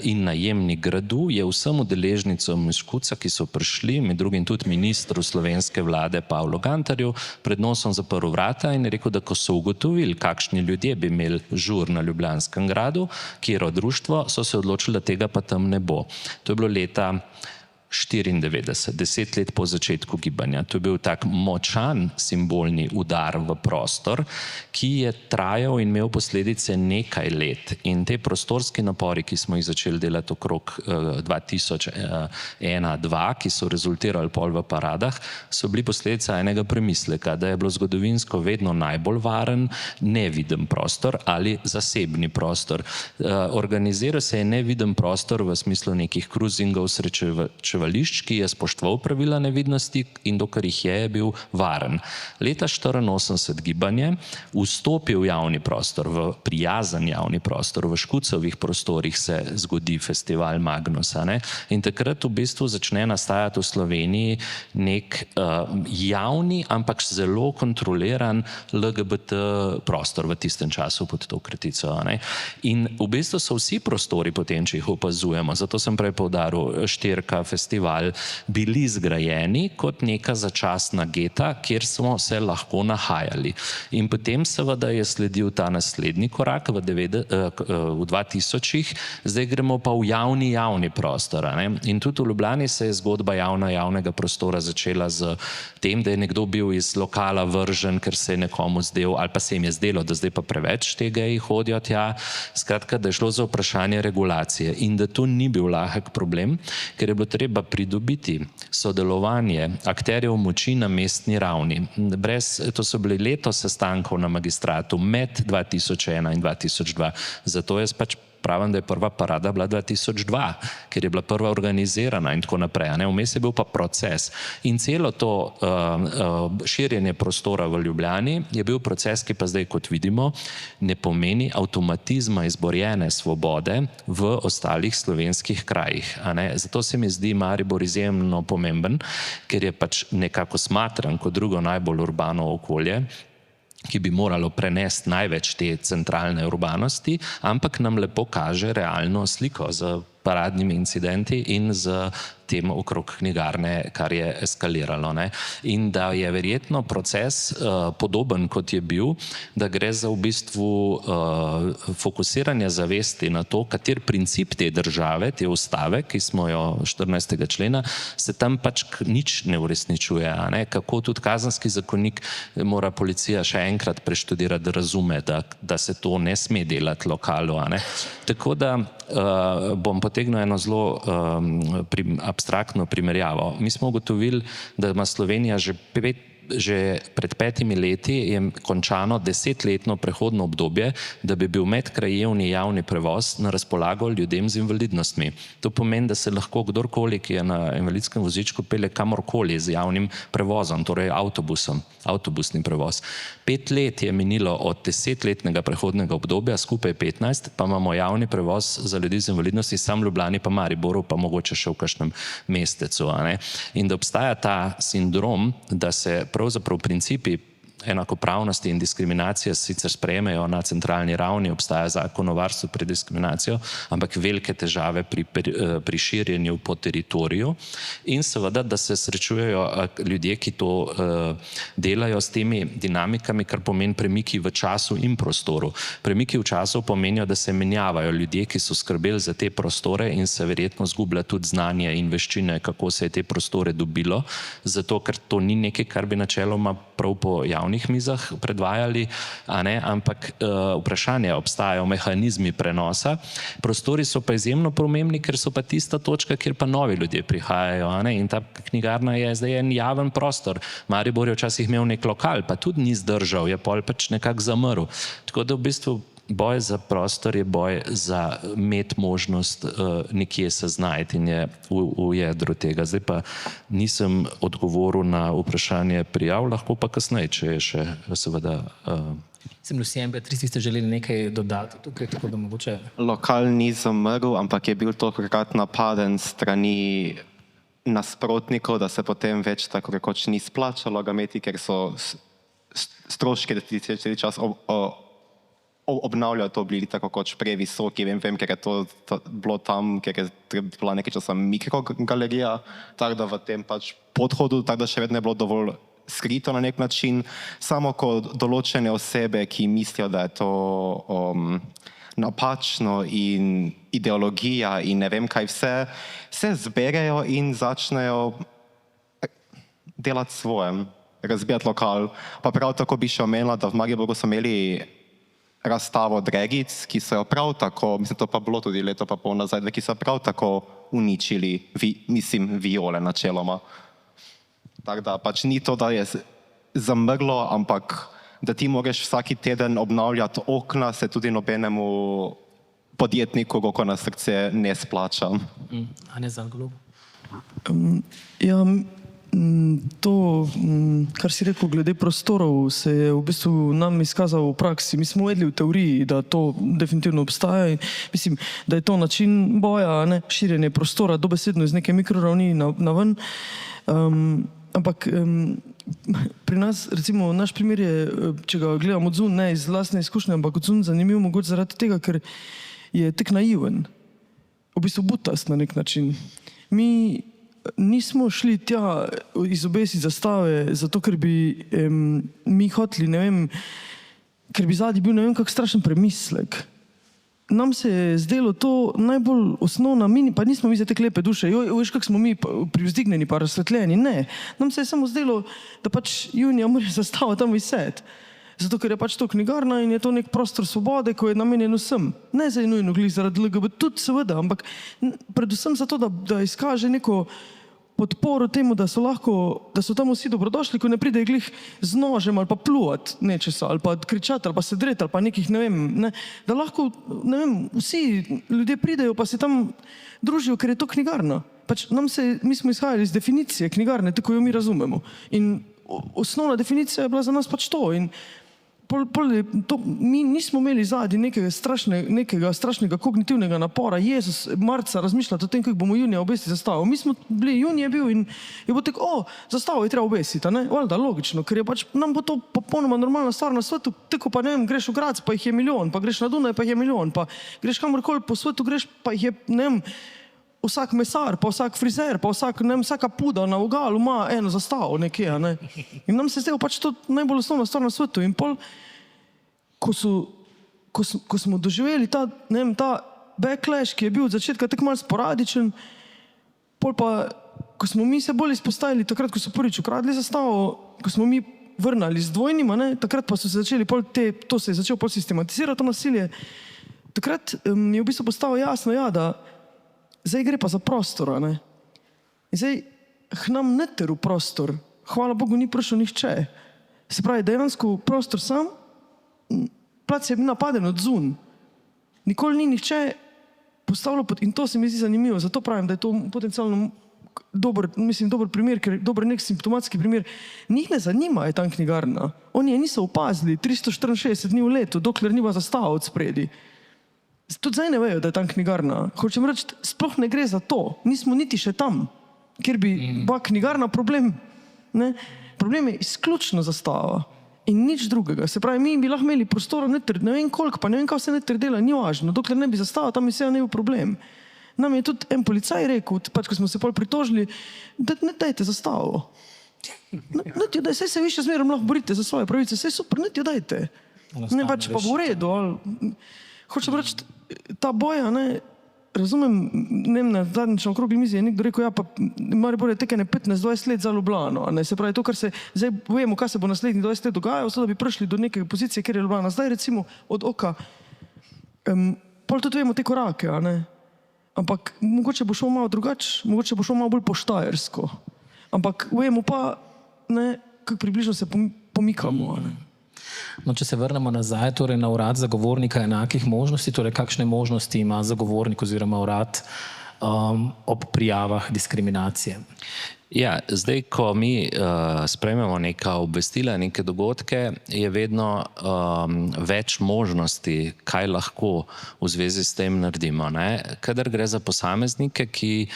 S4: in najemnik gradu je vsem udeleženicam iz Škuca, ki so prišli, med drugim tudi ministru slovenske vlade Pavlu Gantarju, pred nosom zaprl vrata in rekel, da ko so ugotovili, kakšni ljudje bi imeli žur na Ljubljanskem gradu, katero društvo, so se odločili, da tega pa tam ne bo. To je bilo leta 94, 10 let po začetku gibanja. To je bil tak močan simbolni udar v prostor, ki je trajal in imel posledice nekaj let. In te prostorski napori, ki smo jih začeli delati okrog 2001-2002, ki so rezultirali pol v paradah, so bili posledica enega premisleka, da je bilo zgodovinsko vedno najbolj varen neviden prostor ali zasebni prostor. Organiziral se je neviden prostor v smislu nekih kruzingov, srečevališč, ki je spoštoval pravila nevidnosti in dokler jih je bil varen. Leta 1984 gibanje vstopi v javni prostor, v prijazen javni prostor, v Škucovih prostorih se zgodi festival Magnusa. Ne? In takrat v bistvu začne nastajati v Sloveniji nek javni, ampak zelo kontroliran LGBT prostor v tistem času pod to kratico. Ne? In v bistvu so vsi prostori potem, če jih opazujemo, zato sem prej poudaril Štirka, festival, bili zgrajeni kot neka začasna geta, kjer smo se lahko nahajali. In potem seveda je sledil ta naslednji korak v 2000-ih, zdaj gremo pa v javni prostor. Ne? In tudi v Ljubljani se je zgodba javnega prostora začela z tem, da je nekdo bil iz lokala vržen, ker se je nekomu zdel, ali pa se jim je zdelo, da zdaj pa preveč te geji hodijo tja. Skratka, da je šlo za vprašanje regulacije in da to ni bil lahek problem, ker je bilo treba pridobiti sodelovanje akterjev moči na mestni ravni. To so bili letos sestankov na magistratu med 2001 in 2002. Zato jaz pač pravim, da je prva parada bila 2002, ker je bila prva organizirana in tako naprej. Vmes je bil pa proces. In celo to širjenje prostora v Ljubljani je bil proces, ki pa zdaj, kot vidimo, ne pomeni avtomatizma izborjene svobode v ostalih slovenskih krajih. Zato se mi zdi Maribor izjemno pomemben, ker je pač nekako smatran kot drugo najbolj urbano okolje, ki bi moralo prenesti največ te centralne urbanosti, ampak nam lepo kaže realno sliko z paradnimi incidenti in z tem okrog knjigarne, kar je eskaliralo. Ne? In da je verjetno proces podoben, kot je bil, da gre za v bistvu fokusiranje zavesti na to, kater princip te države, te ustave, ki smo jo 14. člena, se tam pač nič ne uresničuje. Ne? Kako tudi kazenski zakonik mora policija še enkrat preštudirati, da razume, da se to ne sme delati lokalu. Tako da bom potegnil eno zelo abstraktno primerjavo. Mi smo ugotovili, da ima Slovenija že pred 5 leti je končano 10-letno prehodno obdobje, da bi bil medkrajevni javni prevoz na razpolago ljudem z invalidnostmi. To pomeni, da se lahko kdorkoli, ki je na invalidskem vozičku, pelje kamorkoli z javnim prevozom, torej avtobusni prevoz. 5 let je minilo od 10-letnega prehodnega obdobja, skupaj 15, pa imamo javni prevoz za ljudi z invalidnosti, sam v Ljubljani, pa Mariboru, pa mogoče še v kakšnem mestecu. In da obstaja ta sindrom, da se pravzaprav principi enakopravnosti in diskriminacije sicer sprejmejo na centralni ravni, obstaja zakon o varstvu pred diskriminacijo, ampak velike težave pri širjenju po teritoriju in seveda, da se srečujejo ljudje, ki to delajo s temi dinamikami, kar pomeni premiki v času in prostoru. Premiki v času pomenijo, da se menjavajo ljudje, ki so skrbeli za te prostore in se verjetno zgublja tudi znanje in veščine, kako se je te prostore dobilo, zato ker to ni nekaj, kar bi načeloma prav po javnih mizah predvajali, ampak vprašanje, obstajajo mehanizmi prenosa. Prostori so pa izjemno pomembni, ker so pa tista točka, kjer pa novi ljudje prihajajo. In ta knjigarna je zdaj en javen prostor. Maribor je včasih imel nek lokal, pa tudi ni zdržal, je pol pač nekako zamrl. Tako da v bistvu boj za prostor je boj za imeti možnost nekje se znajti in je v jedru tega. Zdaj pa nisem odgovoril na vprašanje prijav, lahko pa kasneje, če je še seveda...
S1: Sem Lucien, Beatrice, ste želeli nekaj dodati tukaj, tako da mogoče...
S7: Lokal ni zamrl, ampak je bil tokrat napaden strani nasprotnikov, da se potem več tako rekoč ni splačalo ga imeti, ker so stroški, da ti celi čas obnavljajo, to bili tako kot previsoki, vem, ker je to bilo tam, ker je bila nekaj časa mikrogalerija, tako da v tem pač podhodu, tako da še vedno je bilo dovolj skrito na nek način, samo ko določene osebe, ki mislijo, da je to napačno in ideologija in ne vem kaj vse, se zberejo in začnejo delati svoje, razbijati lokal. Pa prav tako bi še omenila, da v Mariboru so imeli razstavo Dregic, ki so jo prav tako, mislim, to pa bilo tudi leto pa pol nazaj, ki so prav tako uničili, viole načeloma. Tako da pač ni to, da je zamrlo, ampak da ti moraš vsaki teden obnavljati okna, se tudi nobenemu podjetniku, roko na srce, ne splača.
S1: A ne za globo?
S5: Ja, to, kar si rekel glede prostorov, se je v bistvu nam izkazalo v praksi. Mi smo vedeli v teoriji, da to definitivno obstaja in mislim, da je to način boja, širjenje prostora dobesedno iz neke mikroravni na ven. Ampak pri nas, recimo, naš primer je, če ga gledam od zunaj, ne iz lastne izkušnje, ampak od zunaj zanimiv mogoče zaradi tega, ker je tek naiven. V bistvu butast na nek način. Mi nismo šli tja izobesiti zastave, zato ker bi mi hoteli, ne vem, ker bi zadnji bil ne vem kak strašen premislek. Nam se je zdelo to najbolj osnovna, pa nismo mi za te klepe duše, veš, kak smo mi privzdignjeni pa razsvetljeni, ne. Nam se je samo zdelo, da pač junija mora zastava tam viseti. Zato, ker je pač to knjigarna in je to nek prostor svobode, ko je namenjen vsem. Ne zdaj nujno glih zaradi LGBT, tudi seveda, ampak predvsem zato, da izkaže neko podporo temu, da so tam vsi dobrodošli, ko ne pride glih z nožem ali pa pljuvati nečesa, ali pa kričati, ali pa se dreti, ali pa nekih, ne vem, da lahko, ne vem, vsi ljudje pridejo, pa se tam družijo, ker je to knjigarna. Pač mi smo izhajali iz definicije knjigarne, tako jo mi razumemo. In osnovna definicija je bila za nas pač to. In mi nismo imeli zadnji nekega strašnega kognitivnega napora. Jezus, marca razmišljati o tem, kako bomo junija obesiti zastavo. Mi smo bili, junij je bil in je bilo tako, zastavo je treba obesiti, valjda, logično, ker je pač, nam bo to popolnoma normalna stvar na svetu, tako pa ne vem, greš v Graz, pa jih je milijon, pa greš na Dunaj, pa jih je milijon, pa greš kamorkoli po svetu, greš, pa jih je, ne vem, vsak mesar, pa vsak frizer, pa vsaka puda na vogalu ima eno zastavo nekje, In nam se zdelo pač to najbolj osnovna stvar na svetu. In pol, ko smo doživeli ta backlash, ki je bil od začetka tako malo sporadičen, pol pa, ko smo mi se bolj izpostavili, takrat, ko so prvič ukradli zastavo, ko smo mi vrnali z dvojnima, takrat pa so se začeli to se je začelo pol sistematizirati, to nasilje. Takrat je v bistvu postalo jasno, da zdaj gre pa za prostor, In zdaj k nam ne ter v prostor, hvala Bogu, ni prišel nihče. Se pravi, dejansko prostor sam, plac je bil napaden od zun. Nikoli ni nihče postavljal in to se mi zdi zanimivo, zato pravim, da je to potencialno dober primer, ker dober nek simptomatski primer. Njih ne zanima je tam knjigarna. Oni je niso opazili 364 dni v letu, dokler ni zastava od spredi. Tudi zdaj ne vejo, da je tam knjigarna. Hočem reči, sploh ne gre za to. Nismo niti še tam, kjer bi bila knjigarna problem. Problem je izključno zastava. In nič drugega. Se pravi, mi bi lahko imeli prostora ne vem koliko, pa ne vem, kaj se noter dela, ni važno. Dokler ne bi zastavil, tam je vse ne bil problem. Nam je tudi en policaj rekel, pač, ko smo se pol pritožili, da ne dajte zastavo. Ne ti jo daj, saj se više zmerom lahko borite za svoje pravice, saj super, ne ti jo dajte. Ne pač pa bo v redu. Hočem reči, ta boja, ne, razumem, ne vem, na zadnjič na okrogli mizi je nekdo rekel, ja, pa Maribor je tekene 15-20 let za Ljubljano. Ne? Se pravi, to, kar se, zdaj vemo, kaj se bo naslednjih 20 let dogajalo, so da bi prišli do neke pozicije, kjer je Ljubljana. Zdaj recimo od oka, pol tudi vemo te korake, a ne? Ampak mogoče bo šel malo drugače, mogoče bo šel malo bolj po štajersko. Ampak vemo pa, ne, kako približno se pomikamo, a ne?
S1: No, če se vrnemo nazaj, torej na urad zagovornika enakih možnosti, torej kakšne možnosti ima zagovornik oziroma urad ob prijavah diskriminacije?
S4: Ja, zdaj, ko mi sprejmemo neka obvestila, neke dogodke, je vedno več možnosti, kaj lahko v zvezi s tem naredimo. Ne? Kadar gre za posameznike, ki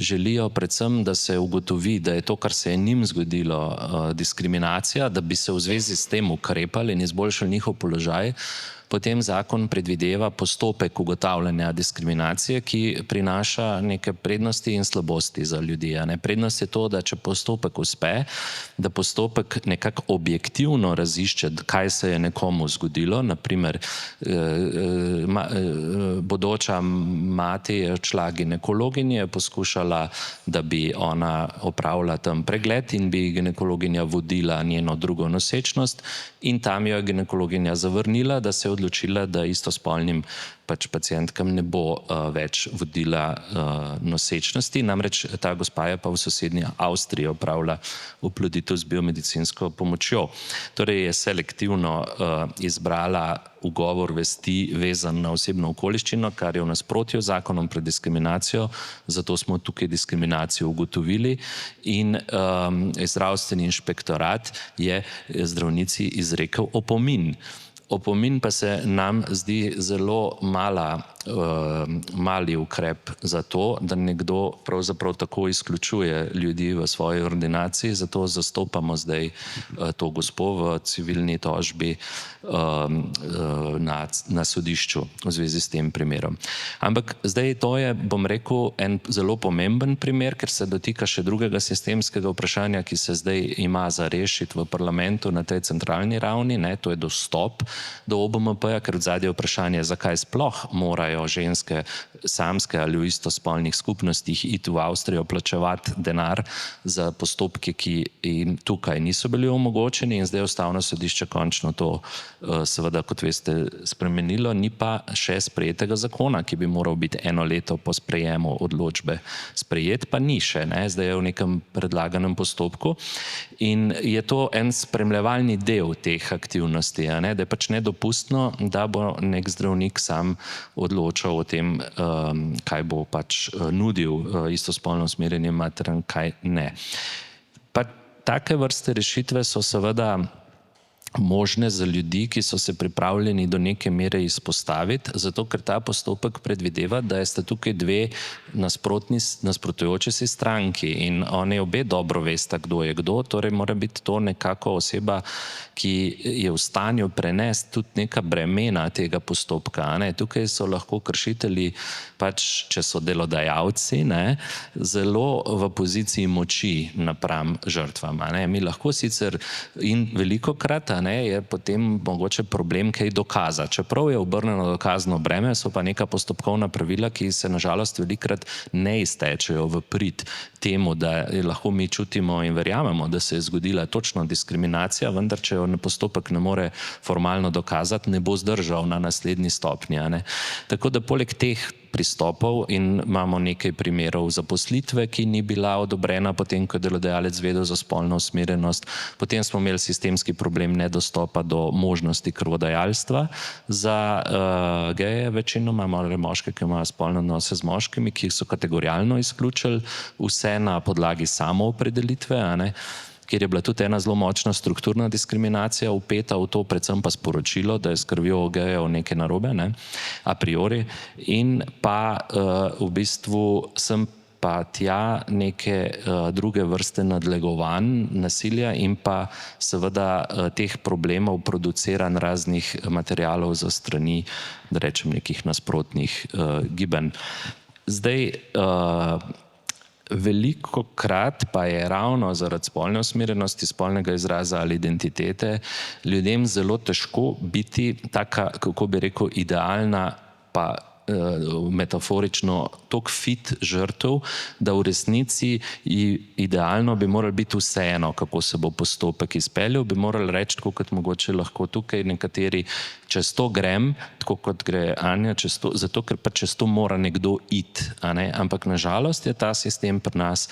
S4: želijo predvsem, da se ugotovi, da je to, kar se je njim zgodilo, diskriminacija, da bi se v zvezi s tem ukrepali in izboljšali njihov položaj, potem zakon predvideva postopek ugotavljanja diskriminacije, ki prinaša neke prednosti in slabosti za ljudi. Prednost je to, da če postopek uspe, da postopek nekako objektivno razišče, kaj se je nekomu zgodilo. Naprimer, bodoča mati je odšla ginekologinji, je poskušala, da bi ona opravila tam pregled in bi ginekologinja vodila njeno drugo nosečnost in tam jo je ginekologinja zavrnila, da se je odločila, da istospolnim pacientkam ne bo več vodila nosečnosti. Namreč ta gospa je pa v sosednji Avstriji opravila oploditev z biomedicinsko pomočjo. Torej je selektivno izbrala ugovor vesti vezan na osebno okoliščino, kar je v nasprotju z zakonom pred diskriminacijo, zato smo tukaj diskriminacijo ugotovili in zdravstveni inšpektorat je zdravnici izrekel opomin. Opomin pa se nam zdi zelo mali ukrep za to, da nekdo pravzaprav tako izključuje ljudi v svoji ordinaciji, zato zastopamo zdaj to gospo v civilni tožbi na sodišču v zvezi s tem primerom. Ampak zdaj to je, bom rekel, en zelo pomemben primer, ker se dotika še drugega sistemskega vprašanja, ki se zdaj ima za rešiti v parlamentu na tej centralni ravni, ne, to je dostop do OBMP-ja, ker odzadje je vprašanje, zakaj sploh morajo ženske samske ali v istospolnih skupnostih iti v Avstrijo plačevati denar za postopke, ki jim tukaj niso bili omogočeni, in zdaj Ustavno sodišče končno to seveda, kot veste, spremenilo, ni pa še sprejetega zakona, ki bi moral biti 1 leto po sprejemu odločbe sprejet, pa ni še, ne? Zdaj je v nekem predlaganem postopku in je to en spremljevalni del teh aktivnosti, ne? Da je pač nedopustno, da bo nek zdravnik sam odločal o tem, kaj bo pač nudil istospolno usmerjenim materam, kaj ne. Pa take vrste rešitve so seveda možne za ljudi, ki so se pripravljeni do neke mere izpostaviti, zato ker ta postopek predvideva, da sta tukaj dve nasprotujoči si stranki in oni obe dobro vesta, kdo je kdo, torej mora biti to nekako oseba, ki je v stanju prenesti tudi neka bremena tega postopka. Ne? Tukaj so lahko kršitelji, pač, če so delodajalci, ne, zelo v poziciji moči napram žrtvam. Ne? Mi lahko sicer in velikokrat je potem mogoče problem kaj dokaza. Čeprav je obrnjeno dokazno breme, so pa neka postopkovna pravila, ki se nažalost velikrat ne iztečejo v prid temu, da lahko mi čutimo in verjamemo, da se je zgodila točno diskriminacija, vendar če jo postopek ne more formalno dokazati, ne bo zdržal na naslednji stopnji. Tako da poleg teh pristopov in imamo nekaj primerov zaposlitve, ki ni bila odobrena potem, ko je delodajalec vedel za spolno usmerjenost. Potem smo imeli sistemski problem nedostopa do možnosti krvodajalstva za geje, večinoma imamo moške, ki imajo spolne odnose z moškimi, ki so kategorijalno izključili, vse na podlagi samoopredelitve, kjer je bila tudi ena zelo močna strukturna diskriminacija vpeta v to, predvsem pa sporočilo, da je s krvjo gejev nekaj narobe, a priori, in pa v bistvu sem pa tja neke druge vrste nadlegovanj, nasilja in pa seveda teh problemov produciranj raznih materialov za strani, da rečem, nekih nasprotnih gibanj. Zdaj, veliko krat pa je ravno zaradi spolne usmerjenosti, spolnega izraza ali identitete ljudem zelo težko biti taka, kako bi rekel, idealna pa metaforično toliko fit žrtev, da v resnici idealno bi morali biti vseeno, kako se bo postopek izpeljal, bi morali reči, tako kot mogoče lahko tukaj nekateri, čez to grem, tako kot gre Anja, zato ker pa čez to mora nekdo iti, ampak nažalost je ta sistem pri nas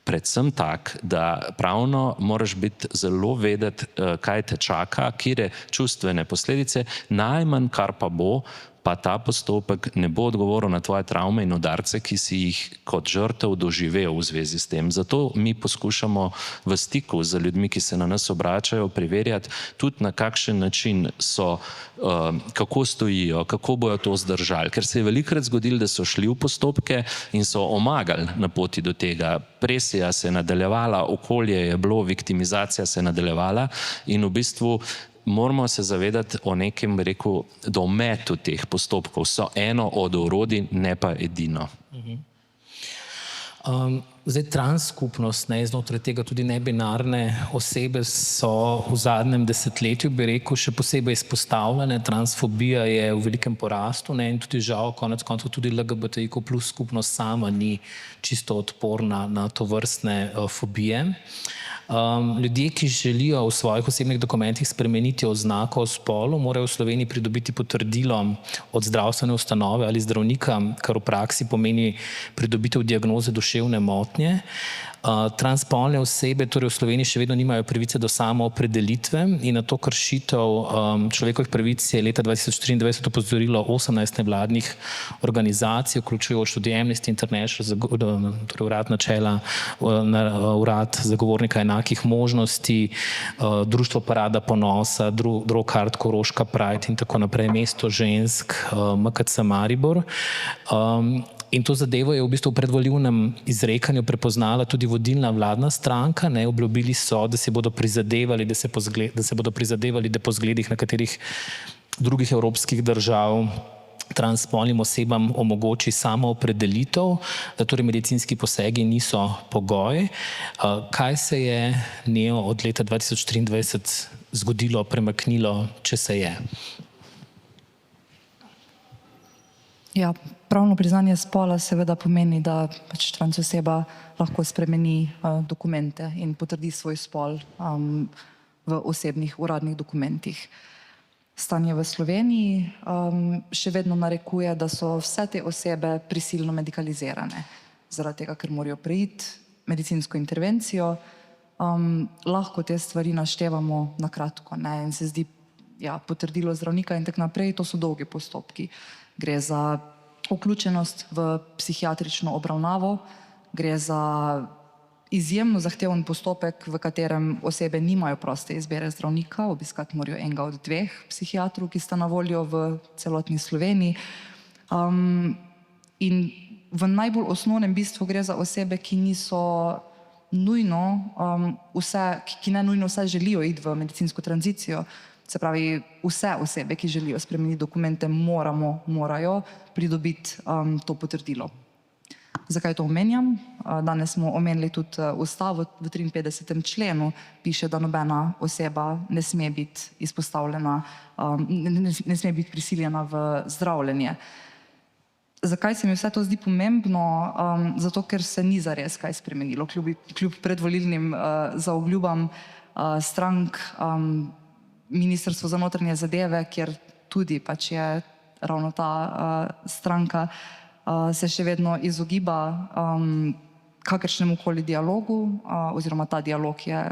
S4: predvsem tak, da pravno moraš biti zelo vedeti, kaj te čaka, katere čustvene posledice, najmanj kar pa bo, pa ta postopek ne bo odgovoril na tvoje travme in udarce, ki si jih kot žrtev doživel v zvezi s tem. Zato mi poskušamo v stiku z ljudmi, ki se na nas obračajo, preverjati tudi na kakšen način so, kako stojijo, kako bojo to zdržali. Ker se je velikokrat zgodilo, da so šli v postopke in so omagali na poti do tega. Presija se je nadaljevala, okolje je bilo, viktimizacija se je nadaljevala in v bistvu moramo se zavedati o nekem, rekel, dometu teh postopkov. So eno od orodij, ne pa edino.
S1: Zdaj, transskupnost, znotraj tega tudi nebinarne osebe so v zadnjem desetletju, bi rekel, še posebej izpostavljene. Transfobija je v velikem porastu in tudi žal, konec koncev tudi LGBTIQ plus skupnost sama ni čisto odporna na tovrstne fobije. Ljudje, ki želijo v svojih osebnih dokumentih spremeniti oznako o spolu, morajo v Sloveniji pridobiti potrdilo od zdravstvene ustanove ali zdravnika, kar v praksi pomeni pridobitev diagnoze duševne motnje. Transspolne osebe torej v Sloveniji še vedno nimajo pravice do samoopredelitve in na to kršitev človekovih pravic je leta 2023 opozorilo 18 nevladnih organizacij, vključujoč tudi Amnesty International, torej Urad načela, Urad zagovornika enakih možnosti, Društvo Parada ponosa, Drogart, Koroška Pride in tako naprej, Mesto žensk, MKC Maribor. In to zadevo je v bistvu v predvolilnem izrekanju prepoznala tudi vodilna vladna stranka. Obljubili so, da se bodo prizadevali, da po zgledih nekaterih drugih evropskih držav transspolnim osebam omogoči samoopredelitev, da torej medicinski posegi niso pogoj. Kaj se je Neo od leta 2023 zgodilo, premaknilo, če se je?
S6: Ja, pravno priznanje spola seveda pomeni, da pač trans oseba lahko spremeni dokumente in potrdi svoj spol v osebnih uradnih dokumentih. Stanje v Sloveniji še vedno narekuje, da so vse te osebe prisilno medikalizirane. Zaradi tega, ker morajo preiti medicinsko intervencijo, lahko te stvari naštevamo na kratko, in se zdi, potrdilo zdravnika in tako naprej, to so dolgi postopki. Gre za vključenost v psihiatrično obravnavo, gre za izjemno zahteven postopek, v katerem osebe nimajo proste izbire zdravnika, obiskati morajo enega od 2 psihiatrov, ki sta na voljo v celotni Sloveniji. In v najbolj osnovnem bistvu gre za osebe, ki niso nujno ki ne nujno vse želijo iti v medicinsko tranzicijo. Se pravi, vse osebe, ki želijo spremeniti dokumente, morajo pridobiti to potrdilo. Zakaj to omenjam? Danes smo omenili tudi ustavo, v 53. členu piše, da nobena oseba ne sme biti izpostavljena, ne sme biti prisiljena v zdravljenje. Zakaj se mi vse to zdi pomembno? Zato, ker se ni zares kaj spremenilo. Kljub predvolilnim zaobljubam strank, Ministrstvo za notranje zadeve, kjer tudi pač je ravno ta stranka, se še vedno izogiba kakršnemu koli dialogu, oziroma ta dialog je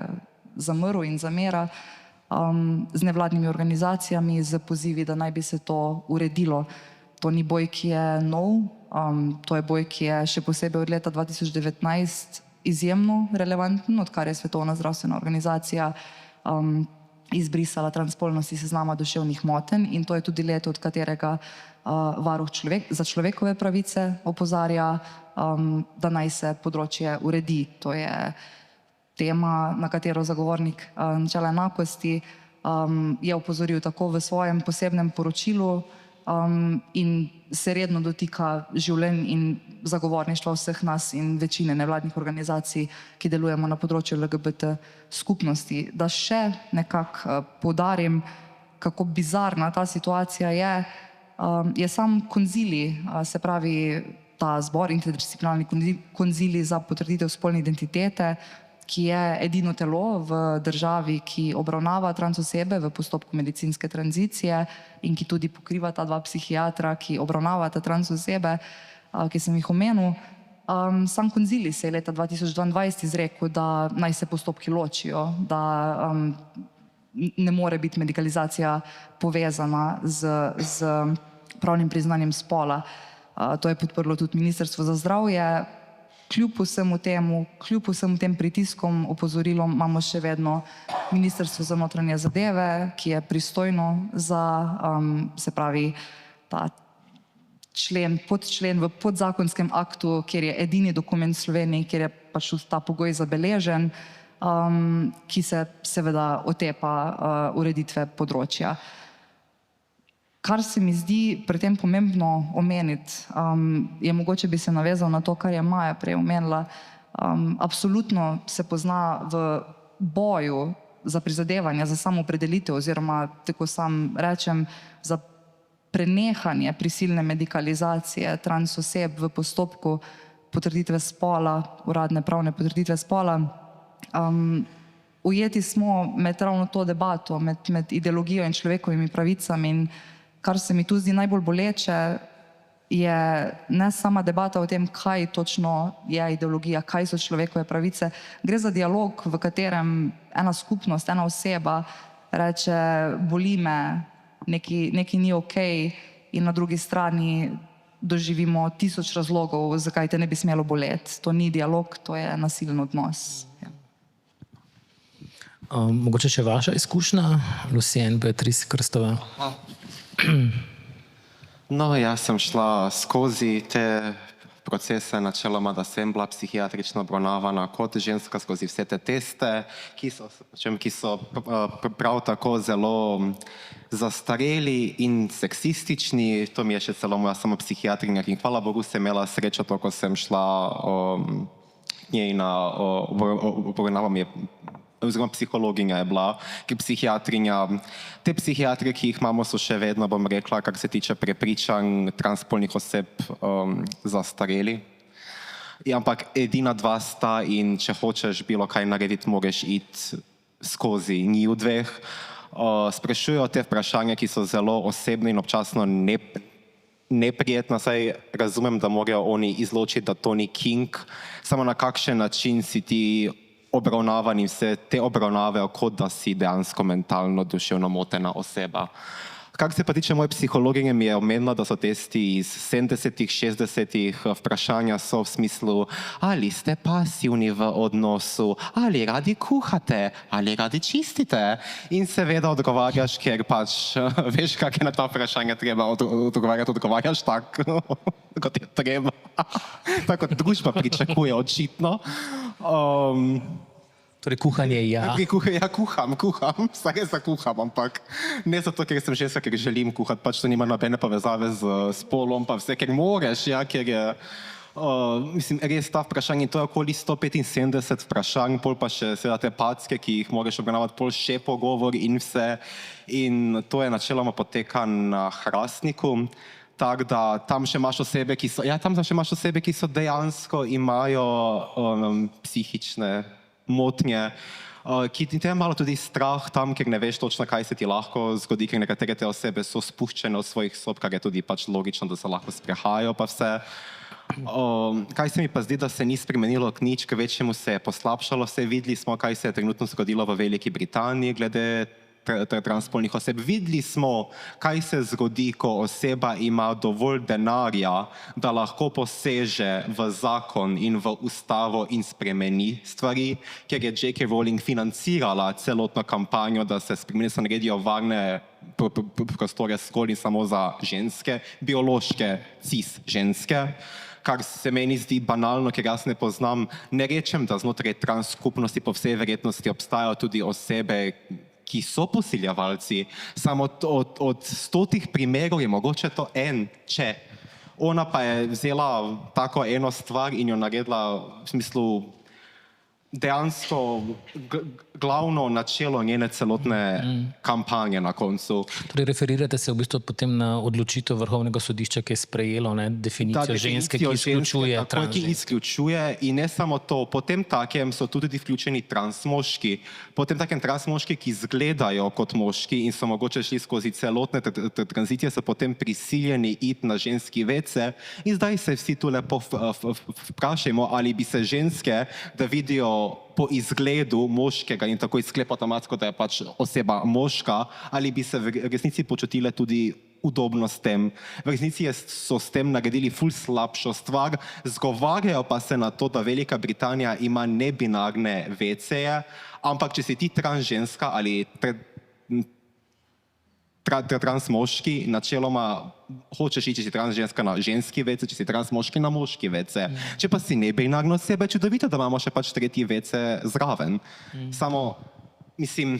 S6: zamrl in zamera z nevladnimi organizacijami, z pozivi, da naj bi se to uredilo. To ni boj, ki je nov, to je boj, ki je še posebej od leta 2019 izjemno relevanten, odkar je Svetovna zdravstvena organizacija izbrisala transspolnost iz seznama duševnih motenj in to je tudi leto, od katerega varuh za človekove pravice opozarja, da naj se področje uredi. To je tema, na katero zagovornik načela enakosti je opozoril tako v svojem posebnem poročilu in se redno dotika življenj in zagovorništva vseh nas in večine nevladnih organizacij, ki delujemo na področju LGBT skupnosti. Da še nekako poudarim, kako bizarna ta situacija je sam konzilij, se pravi ta zbor, interdisciplinarni konzilij za potrditev spolne identitete, ki je edino telo v državi, ki obravnava trans osebe v postopku medicinske tranzicije in ki tudi pokriva ta dva psihiatra, ki obravnavata trans osebe, ki sem jih omenil. Sam konzilij se je leta 2022 izrekel, da naj se postopki ločijo, da ne more biti medikalizacija povezana z pravnim priznanjem spola. To je podprlo tudi Ministrstvo za zdravje. Kljub vsemu tem pritiskom, opozorilom, imamo še vedno Ministrstvo za notranje zadeve, ki je pristojno za, se pravi, ta podčlen v podzakonskem aktu, kjer je edini dokument v Sloveniji, kjer je pač ta pogoj zabeležen, ki se seveda otepa ureditve področja. Kar se mi zdi pri tem pomembno omeniti, je mogoče bi se navezal na to, kar je Maja prej omenila. Absolutno se pozna v boju za prizadevanje, za samoopredelitev oziroma, tako sam rečem, za prenehanje prisilne medikalizacije trans oseb v postopku potrditve spola, uradne pravne potrditve spola. Ujeti smo med ravno to debato, med ideologijo in človekovimi pravicami in kar se mi tu zdi najbolj boleče, je ne sama debata o tem, kaj točno je ideologija, kaj so človekove pravice. Gre za dialog, v katerem ena skupnost, ena oseba reče, boli me, nekaj ni okej, in na drugi strani doživimo 1000 razlogov, zakaj te ne bi smelo boleti. To ni dialog, to je nasilen odnos.
S1: Mogoče še vaša izkušnja, Lucien, Beatrice Krstova?
S7: No, jaz sem šla skozi te procese načeloma, da sem bila psihiatrično obravnavana kot ženska skozi vse te teste, ki so prav tako zelo zastareli in seksistični. To mi je še celo moja sama psihiatrinja in hvala Bogu sem imela srečo to, ko sem šla k njej na obravnavo mi je oziroma psihologinja je bila, ki je psihiatrinja. Te psihiatre, ki jih imamo, so še vedno, bom rekla, kar se tiče prepričanj transspolnih oseb, zastareli. Ampak edina dva sta in če hočeš bilo kaj narediti, moraš iti skozi njiju dveh. Sprašujejo te vprašanja, ki so zelo osebne in občasno neprijetna, saj razumem, da morajo oni izločiti, da to ni kink, samo na kakšen način si ti obravnavan in vse te obravnave, kot da si dejansko mentalno, duševno motena oseba. Kar se pa tiče moje psihologinje, mi je omenila, da so testi iz 70-ih, 60-ih, vprašanja so v smislu, ali ste pasivni v odnosu, ali radi kuhate, ali radi čistite. In seveda odgovarjaš, ker pač veš, kak je na ta vprašanja treba odgovarjaš tako, kot je treba. Tako kot družba pričakuje očitno.
S1: Torej kuhanje ja.
S7: Ja, kuham, vsaj res kuham, ampak ne zato, ker sem ženska, ker želim kuhati, pač to nima nobene povezave z spolom, pa vse, ker moreš, ja, ker je, mislim, res ta vprašanje, to je okoli 175 vprašanj, pol pa še seveda te packe, ki jih moraš obravnavati, pol še pogovor in vse, in to je načeloma poteka na Hrastniku. Tako da tam še imaš osebe, ki so dejansko imajo psihične motnje, ki te je malo tudi strah tam, ker ne veš točno, kaj se ti lahko zgodi, ker nekatere te osebe so spuščene od svojih sob, kar je tudi pač logično, da se lahko sprehajajo pa vse. Kaj se mi pa zdi, da se ni spremenilo nič, k večjemu se je poslabšalo, vse videli smo, kaj se je trenutno zgodilo v Veliki Britaniji glede transspolnih oseb. Videli smo, kaj se zgodi, ko oseba ima dovolj denarja, da lahko poseže v zakon in v ustavo in spremeni stvari, ker je J.K. Rowling financirala celotno kampanjo, da se naredijo varne prostore zgolj in samo za ženske, biološke cis ženske, kar se meni zdi banalno, ker jaz ne poznam, ne rečem, da znotraj trans skupnosti po vsej verjetnosti obstajajo tudi osebe, ki so posiljevalci, samo od 100 primerov je mogoče to en, če. Ona pa je vzela tako eno stvar in jo naredila v smislu dejansko glavno načelo njene celotne kampanje na koncu.
S1: Torej referirate se v bistvu potem na odločitev Vrhovnega sodišča, ki je sprejelo definicijo ženske, ki izključuje
S7: ki izključuje in ne samo to, potem takem so tudi vključeni transmoški, potem takem transmoški, ki izgledajo kot moški in so mogoče šli skozi celotne tranzicije, so potem prisiljeni iti na ženski WC in zdaj se vsi tu lepo vprašajmo, ali bi se ženske, da vidijo po izgledu moškega in tako izklepa avtomatsko, da je pač oseba moška, ali bi se v resnici počutile tudi udobno s tem. V resnici so s tem naredili ful slabšo stvar, zgovarjajo pa se na to, da Velika Britanija ima nebinarne WC-je, ampak če si ti trans ženska ali trans moški, načeloma hočeš iti, če si trans ženska na ženski WC, če si trans moški na moški WC. Če pa si nebinarno osebe, čudovito, da imamo še pač tretji WC zraven. Samo, mislim,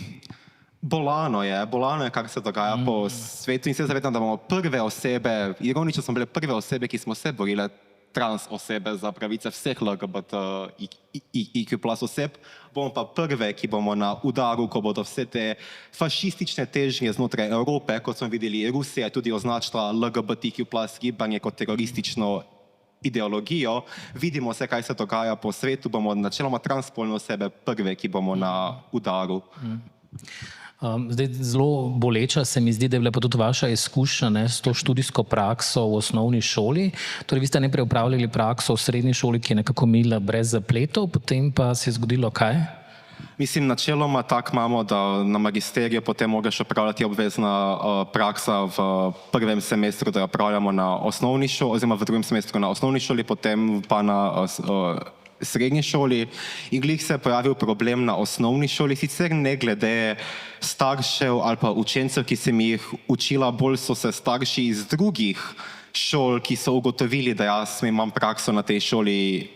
S7: bolano je, kar se dogaja po svetu in se zavedam, da bomo prve osebe, ironično smo bile prve osebe, ki smo se borile trans osebe za pravice vseh LGBTIQ+ oseb, bomo pa prve, ki bomo na udaru, ko bodo vse te fašistične težnje znotraj Evrope, kot smo videli, Rusija je tudi označila LGBTIQ+ gibanje kot teroristično ideologijo, vidimo se, kaj se dogaja po svetu, bomo načeloma transspolne osebe prve, ki bomo na udaru.
S1: Zdaj, zelo boleča se mi zdi, da je bila pa tudi vaša izkušnja s to študijsko prakso v osnovni šoli. Torej, vi ste najprej upravljali prakso v srednji šoli, ki je nekako mila brez zapletov, potem pa se je zgodilo kaj?
S7: Mislim, načeloma tako imamo, da na magisteriju potem moraš opravljati obvezna praksa v prvem semestru, da jo opravljamo na osnovni šoli, oziroma v drugem semestru na osnovni šoli, potem pa na srednji šoli. In glih se je pojavil problem na osnovni šoli, sicer ne glede staršev ali pa učencev, ki sem jih učila, bolj so se starši iz drugih šol, ki so ugotovili, da jaz imam prakso na tej šoli,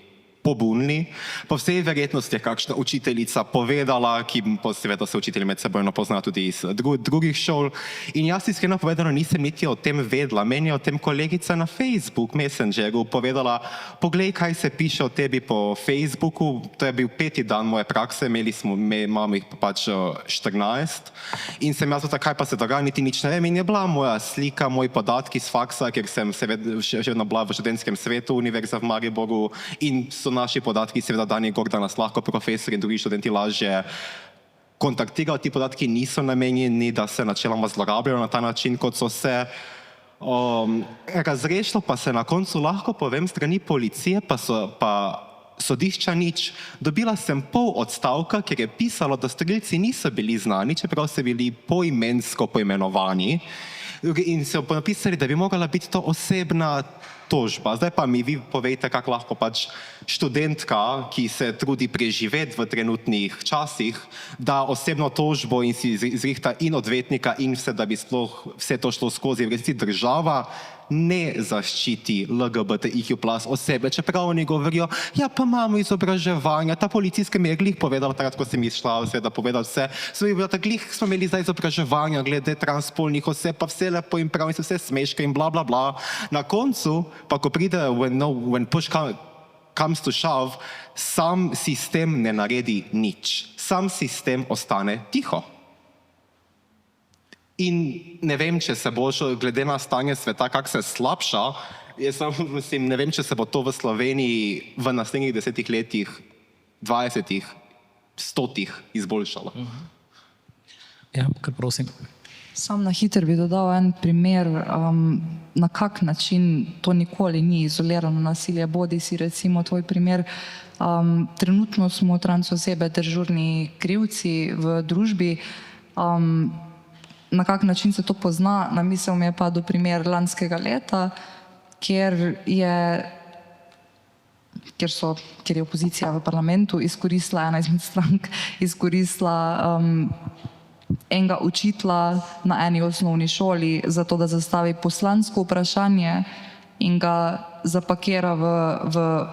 S7: pobunili. Po vsej verjetnosti je kakšna učiteljica povedala, ki seveda se učitelji med sebojno poznajo tudi iz drugih šol. In jaz iskreno povedano nisem niti o tem vedela. Meni je o tem kolegica na Facebook Messengeru povedala, poglej, kaj se piše o tebi po Facebooku. To je bil 5. dan moje prakse, imamo jih pač 14. In sem jaz to, kaj pa se dogaja, niti nič ne vem. In je bila moja slika, moji podatki z faksa, ker sem še vedno bila v študentskem svetu Univerze v Mariboru in so naši podatki seveda dani gor, da nas lahko profesori in drugi študenti lažje kontaktirajo. Ti podatki niso namenjeni, da se načeloma zlorabljajo na ta način, kot so se. Razrešilo pa se na koncu, lahko povem, strani policije pa sodišča nič. Dobila sem pol odstavka, ker je pisalo, da storilci niso bili znani, čeprav so bili poimensko poimenovani in so napisali, da bi morala biti to osebna tožba. Zdaj pa mi vi povejte, kako lahko pač študentka, ki se trudi preživeti v trenutnih časih, da osebno tožbo in si izrihta in odvetnika in vse, da bi sploh vse to šlo skozi. V resnici država ne zaščiti LGBTIQ+ osebe, čeprav oni govorijo, ja pa imamo izobraževanja, ta policijska mi je glih povedala, takrat, ko sem izšla, seveda povedala vse, glih smo imeli zdaj izobraževanja glede transspolnih oseb, pa vse lepo in prav in se vse smeška in bla bla bla. Na koncu, pa ko pride, when push comes to shove, sam sistem ne naredi nič. Sam sistem ostane tiho. In ne vem, če se bo šlo, glede na stanje sveta, kako se slabša, ne vem, če se bo to v Sloveniji v naslednjih 10 letih, 20, 100 izboljšalo.
S1: Ja, kar prosim.
S6: Sam na hitro bi dodal en primer, na kak način to nikoli ni izolirano nasilje. Bodi si recimo tvoj primer, trenutno smo trans osebe dežurni krivci v družbi, Na kak način se to pozna, na misel mi je pa do primer lanskega leta, kjer je opozicija v parlamentu izkoristila, ena izmed strank izkoristila enega učitelja na eni osnovni šoli za to, da zastavi poslansko vprašanje in ga zapakira v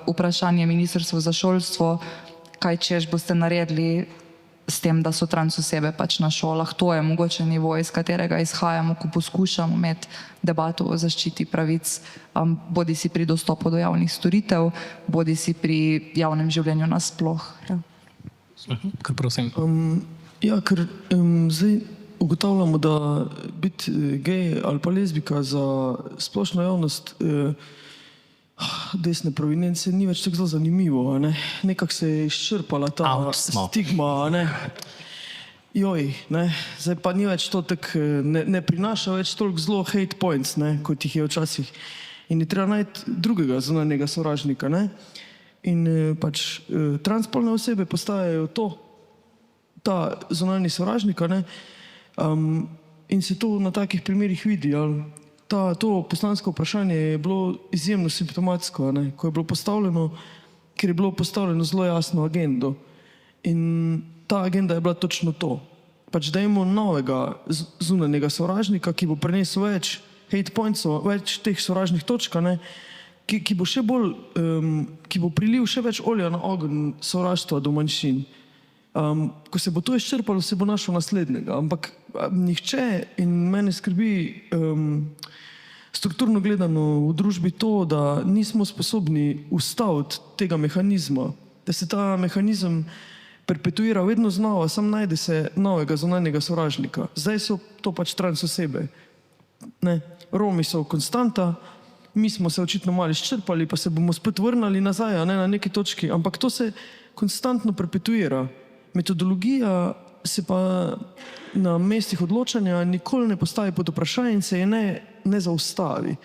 S6: vprašanje Ministrstva za šolstvo, kaj češ boste naredili s tem, da so trans osebe pač na šolah. To je mogoče nivo, iz katerega izhajamo, ko poskušamo imeti debato o zaščiti pravic, bodi si pri dostopu do javnih storitev, bodi si pri javnem življenju nasploh. Ja.
S1: Kar prosim.
S5: Ja, ker zdaj ugotavljamo, da biti gej ali pa lezbika za splošno javnost desne provenience ni več tako zelo zanimivo. Ne? Nekako se je izčrpala ta stigma. Ne? Joj, ne? Zdaj pa ni več to tako, ne prinaša več toliko zelo hate points, ne? Kot jih je včasih. In je treba najti drugega zunanjega sovražnika. Ne? In pač transspolne osebe postajajo ta zunanji sovražnik, ne? In se to na takih primerih vidi. To poslansko vprašanje je bilo izjemno simptomatsko, ne? Ko je bilo postavljeno, ker je bilo postavljeno zelo jasno agendo. In ta agenda je bila točno to. Pač dajmo novega zunanjega sovražnika, ki bo prinesel več hate pointsov, več teh sovražnih točk, ne? Ki bo še bolj, ki bo prilil še več olja na ogenj sovraštva do manjšin. Ko se bo to izčrpalo, se bo našel naslednjega. Ampak nihče, in mene skrbi strukturno gledano v družbi to, da nismo sposobni ustaviti tega mehanizma, da se ta mehanizem perpetuira vedno znova, sam najde se novega zunanjega sovražnika. Zdaj so to pač trans osebe. Ne? Romi so konstanta, mi smo se očitno malo izčrpali, pa se bomo spet vrnili nazaj, ne, na neki točki, ampak to se konstantno perpetuira. Metodologija se pa na mestih odločanja nikoli ne postavi pod vprašanje in se je ne zaustavi.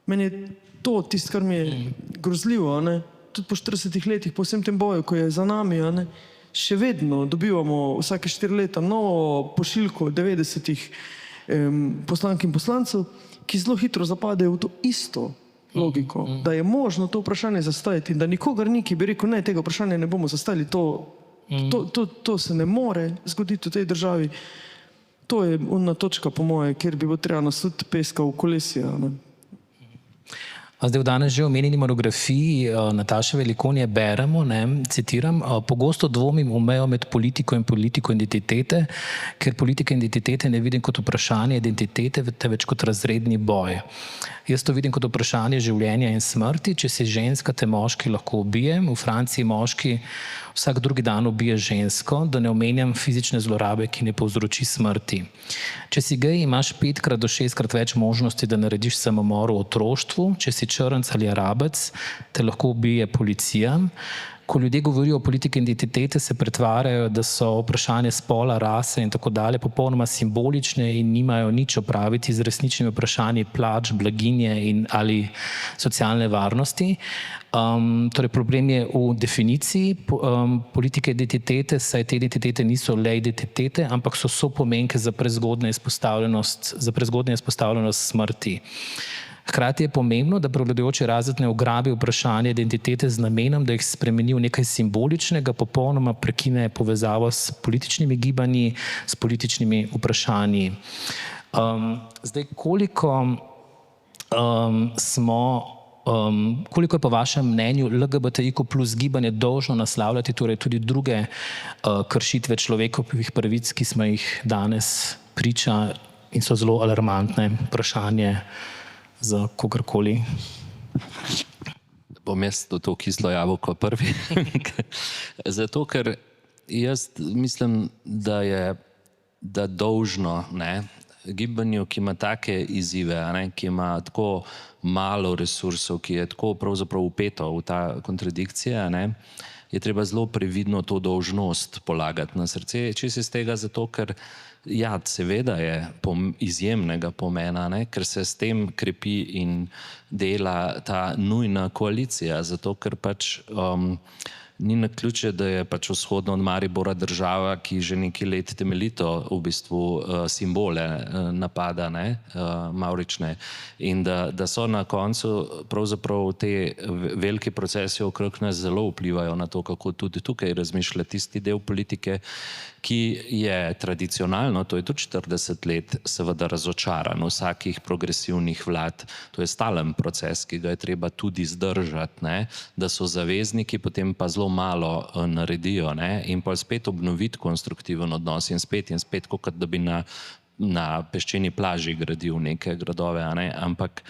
S5: Meni je to tisto, kar mi je grozljivo, ne? Tudi po 40 letih, po vsem tem boju, ko je za nami, ne? Še vedno dobivamo vsake 4 leta novo pošiljko 90 poslank in poslancev, ki zelo hitro zapadejo v to isto logiko, da je možno to vprašanje zastaviti in da nikogar ni, ki bi rekel, ne, tega vprašanja ne bomo zastavili, to se ne more zgoditi v tej državi. To je ona točka, po moje, kjer bi bilo treba nasud peska v kolesija. Ne?
S1: Zdaj v danes že omenjeni monografiji Nataše Velikonje beremo, citiram, pogosto dvomim v mejo med politiko in politiko identitete, ker politike identitete ne vidim kot vprašanje identitete, temveč kot razredni boj. Jaz to vidim kot vprašanje življenja in smrti, če si ženska, te moški lahko ubije. V Franciji moški vsak drugi dan ubije žensko, da ne omenjam fizične zlorabe, ki ne povzroči smrti. Če si gej, imaš 5 do 6 več možnosti, da narediš samomor v otroštvu. Če si črnc ali arabec, te lahko ubije policija. Ko ljudje govorijo o politiki identitete, se pretvarjajo, da so vprašanje spola, rase in tako dalje popolnoma simbolične in nimajo nič opraviti z resničnimi vprašanji plač, blaginje in ali socialne varnosti. Torej problem je v definiciji politike identitete, saj te identitete niso le identitete, ampak so sopomenke za prezgodnjo izpostavljenost smrti. Hkrati je pomembno, da prevladujoči razred ne ugrabi vprašanje identitete z namenom, da jih spremeni v nekaj simboličnega, popolnoma prekine povezavo s političnimi gibanji, s političnimi vprašanji. Zdaj, koliko je po vašem mnenju LGBTIQ plus gibanje dolžno naslavljati torej tudi druge kršitve človekovih pravic, ki smo jih danes priča in so zelo alarmantne vprašanje za kogarkoli?
S4: Bom jaz to kislo jabolko prvi. Zato, ker jaz mislim, da je dolžno gibanju, ki ima take izzive, ki ima tako malo resursov, ki je tako pravzaprav upeto v ta kontradikcije, je treba zelo previdno to dolžnost polagati na srce. Čisto iz tega zato, ker ja, seveda je izjemnega pomena, ker se s tem krepi in dela ta nujna koalicija, zato ker pač ni naključje, da je pač vzhodno od Maribora država, ki že nekaj let temeljito v bistvu simbole napada, ne, mavrične, in da so na koncu pravzaprav te velike procesi okrog nas zelo vplivajo na to, kako tudi tukaj razmišlja tisti del politike, ki je tradicionalno, to je tudi 40 let, seveda razočaran vsakih progresivnih vlad. To je stalen proces, ki ga je treba tudi zdržati, ne? Da so zavezniki, potem pa zelo malo naredijo, ne? In pa spet obnoviti konstruktiven odnos in spet, kot da bi na peščeni plaži gradil neke gradove, ne? Ampak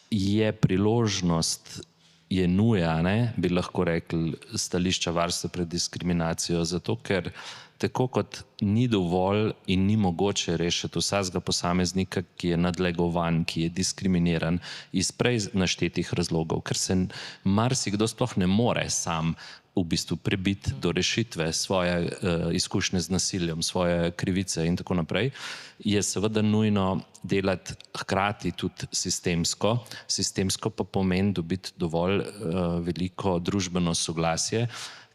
S4: je priložnost, je nuja, ne, bi lahko rekli, stališča varstva pred diskriminacijo, zato ker tako kot ni dovolj in ni mogoče rešiti vsakega posameznika, ki je nadlegovan, ki je diskriminiran iz prej naštetih razlogov, ker se marsikdo sploh ne more sam v bistvu prebiti do rešitve svoje izkušnje z nasiljem, svoje krivice in tako naprej, je seveda nujno delati hkrati tudi sistemsko. Sistemsko pa pomeni dobiti dovolj veliko družbeno soglasje,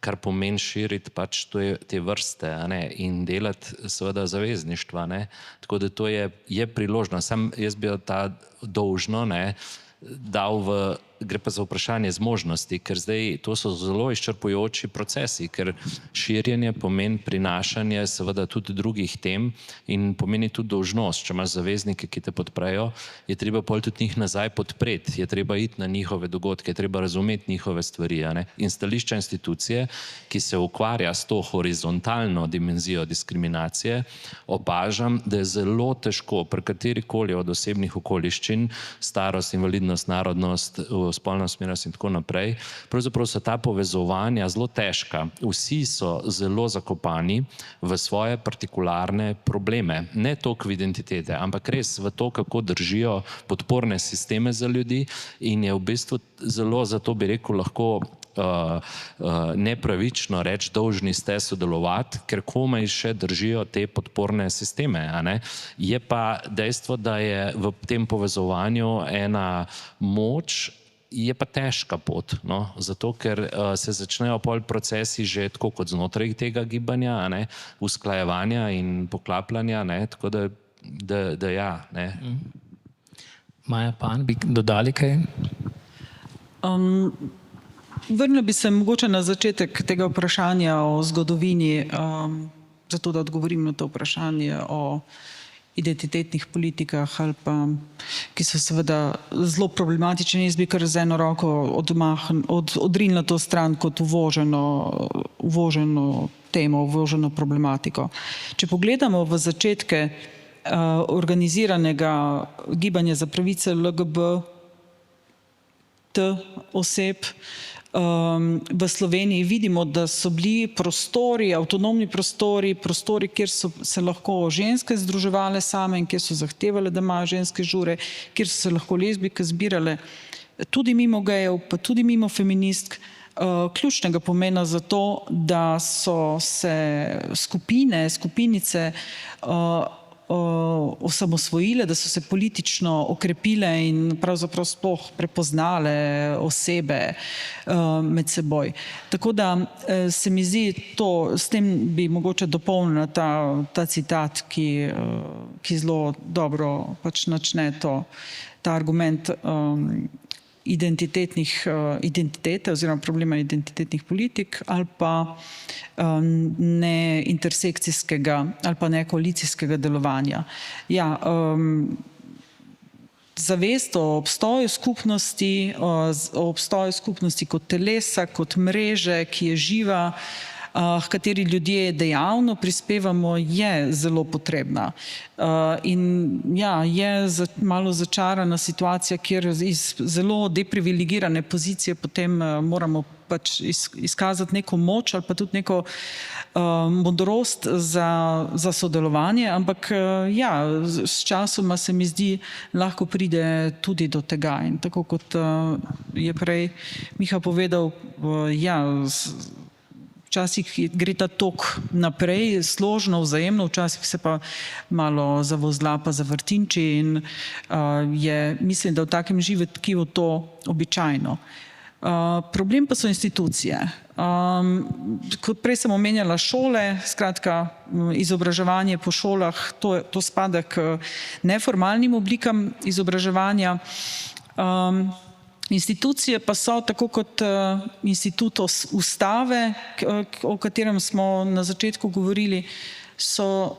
S4: kar pomeni širiti pač te vrste, ne, in delati seveda zavezništva, ne. Tako da to je priložnost. Sam jaz bi ta dolžno, ne, dal gre pa za vprašanje zmožnosti, ker zdaj to so zelo izčrpujoči procesi, ker širjenje pomeni prinašanje seveda tudi drugih tem in pomeni tudi dolžnost. Če imaš zaveznike, ki te podprejo, je treba pol tudi njih nazaj podpreti, je treba iti na njihove dogodke, je treba razumeti njihove stvari, ne? In stališča institucije, ki se ukvarja s to horizontalno dimenzijo diskriminacije, opažam, da je zelo težko pri katerikoli od osebnih okoliščin, starost, invalidnost, narodnost, spolna usmerjenost in tako naprej, pravzaprav so ta povezovanja zelo težka. Vsi so zelo zakopani v svoje partikularne probleme. Ne toliko v identitete, ampak res v to, kako držijo podporne sisteme za ljudi in je v bistvu zelo, zato bi rekel, lahko nepravično reči, dolžni ste sodelovati, ker komaj še držijo te podporne sisteme, a ne? Je pa dejstvo, da je v tem povezovanju ena moč, je pa težka pot, no? Zato, ker se začnejo pol procesi že tako kot znotraj tega gibanja, a ne? Usklajevanja in poklapljanja, ne? Tako da ja, ne?
S1: Maja Pan, bi dodali kaj?
S3: Vrnila bi se mogoče na začetek tega vprašanja o zgodovini, zato da odgovorim na to vprašanje o identitetnih politikah, ali pa, ki so seveda zelo problematične. Jaz bi kar z eno roko odrinila to stran kot uvoženo temo, uvoženo problematiko. Če pogledamo v začetke organiziranega gibanja za pravice LGBT oseb, v Sloveniji vidimo, da so bili prostori, avtonomni prostori, kjer so se lahko ženske združevale same in kjer so zahtevale, da imajo ženske žure, kjer so se lahko lezbijke zbirale, tudi mimo gejev, pa tudi mimo feministk, ključnega pomena za to, da so se skupinice osamosvojile, da so se politično okrepile in pravzaprav sploh prepoznale osebe med seboj. Tako da se mi zdi to, s tem bi mogoče dopolnila ta citat, ki zelo dobro pač načne ta argument identitete oziroma problema identitetnih politik ali pa ne intersekcijskega ali pa ne koalicijskega delovanja. Ja, zavest o obstoju skupnosti kot telesa, kot mreže, ki je živa, h kateri ljudje dejavno prispevamo, je zelo potrebna. In ja, je malo začarana situacija, kjer iz zelo deprivilegirane pozicije potem moramo pač izkazati neko moč ali pa tudi neko modrost za sodelovanje, ampak ja, s časoma se mi zdi, lahko pride tudi do tega. In tako kot je prej Miha povedal, ja, včasih gre ta tok naprej, složno, vzajemno, včasih se pa malo zavozla pa zavrtinči in je, mislim, da v takem živetkivu to običajno. Problem pa so institucije. Kot prej sem omenjala šole, skratka izobraževanje po šolah, to spada k neformalnim oblikam izobraževanja. Institucije pa so, tako kot institut ustave, o katerem smo na začetku govorili, so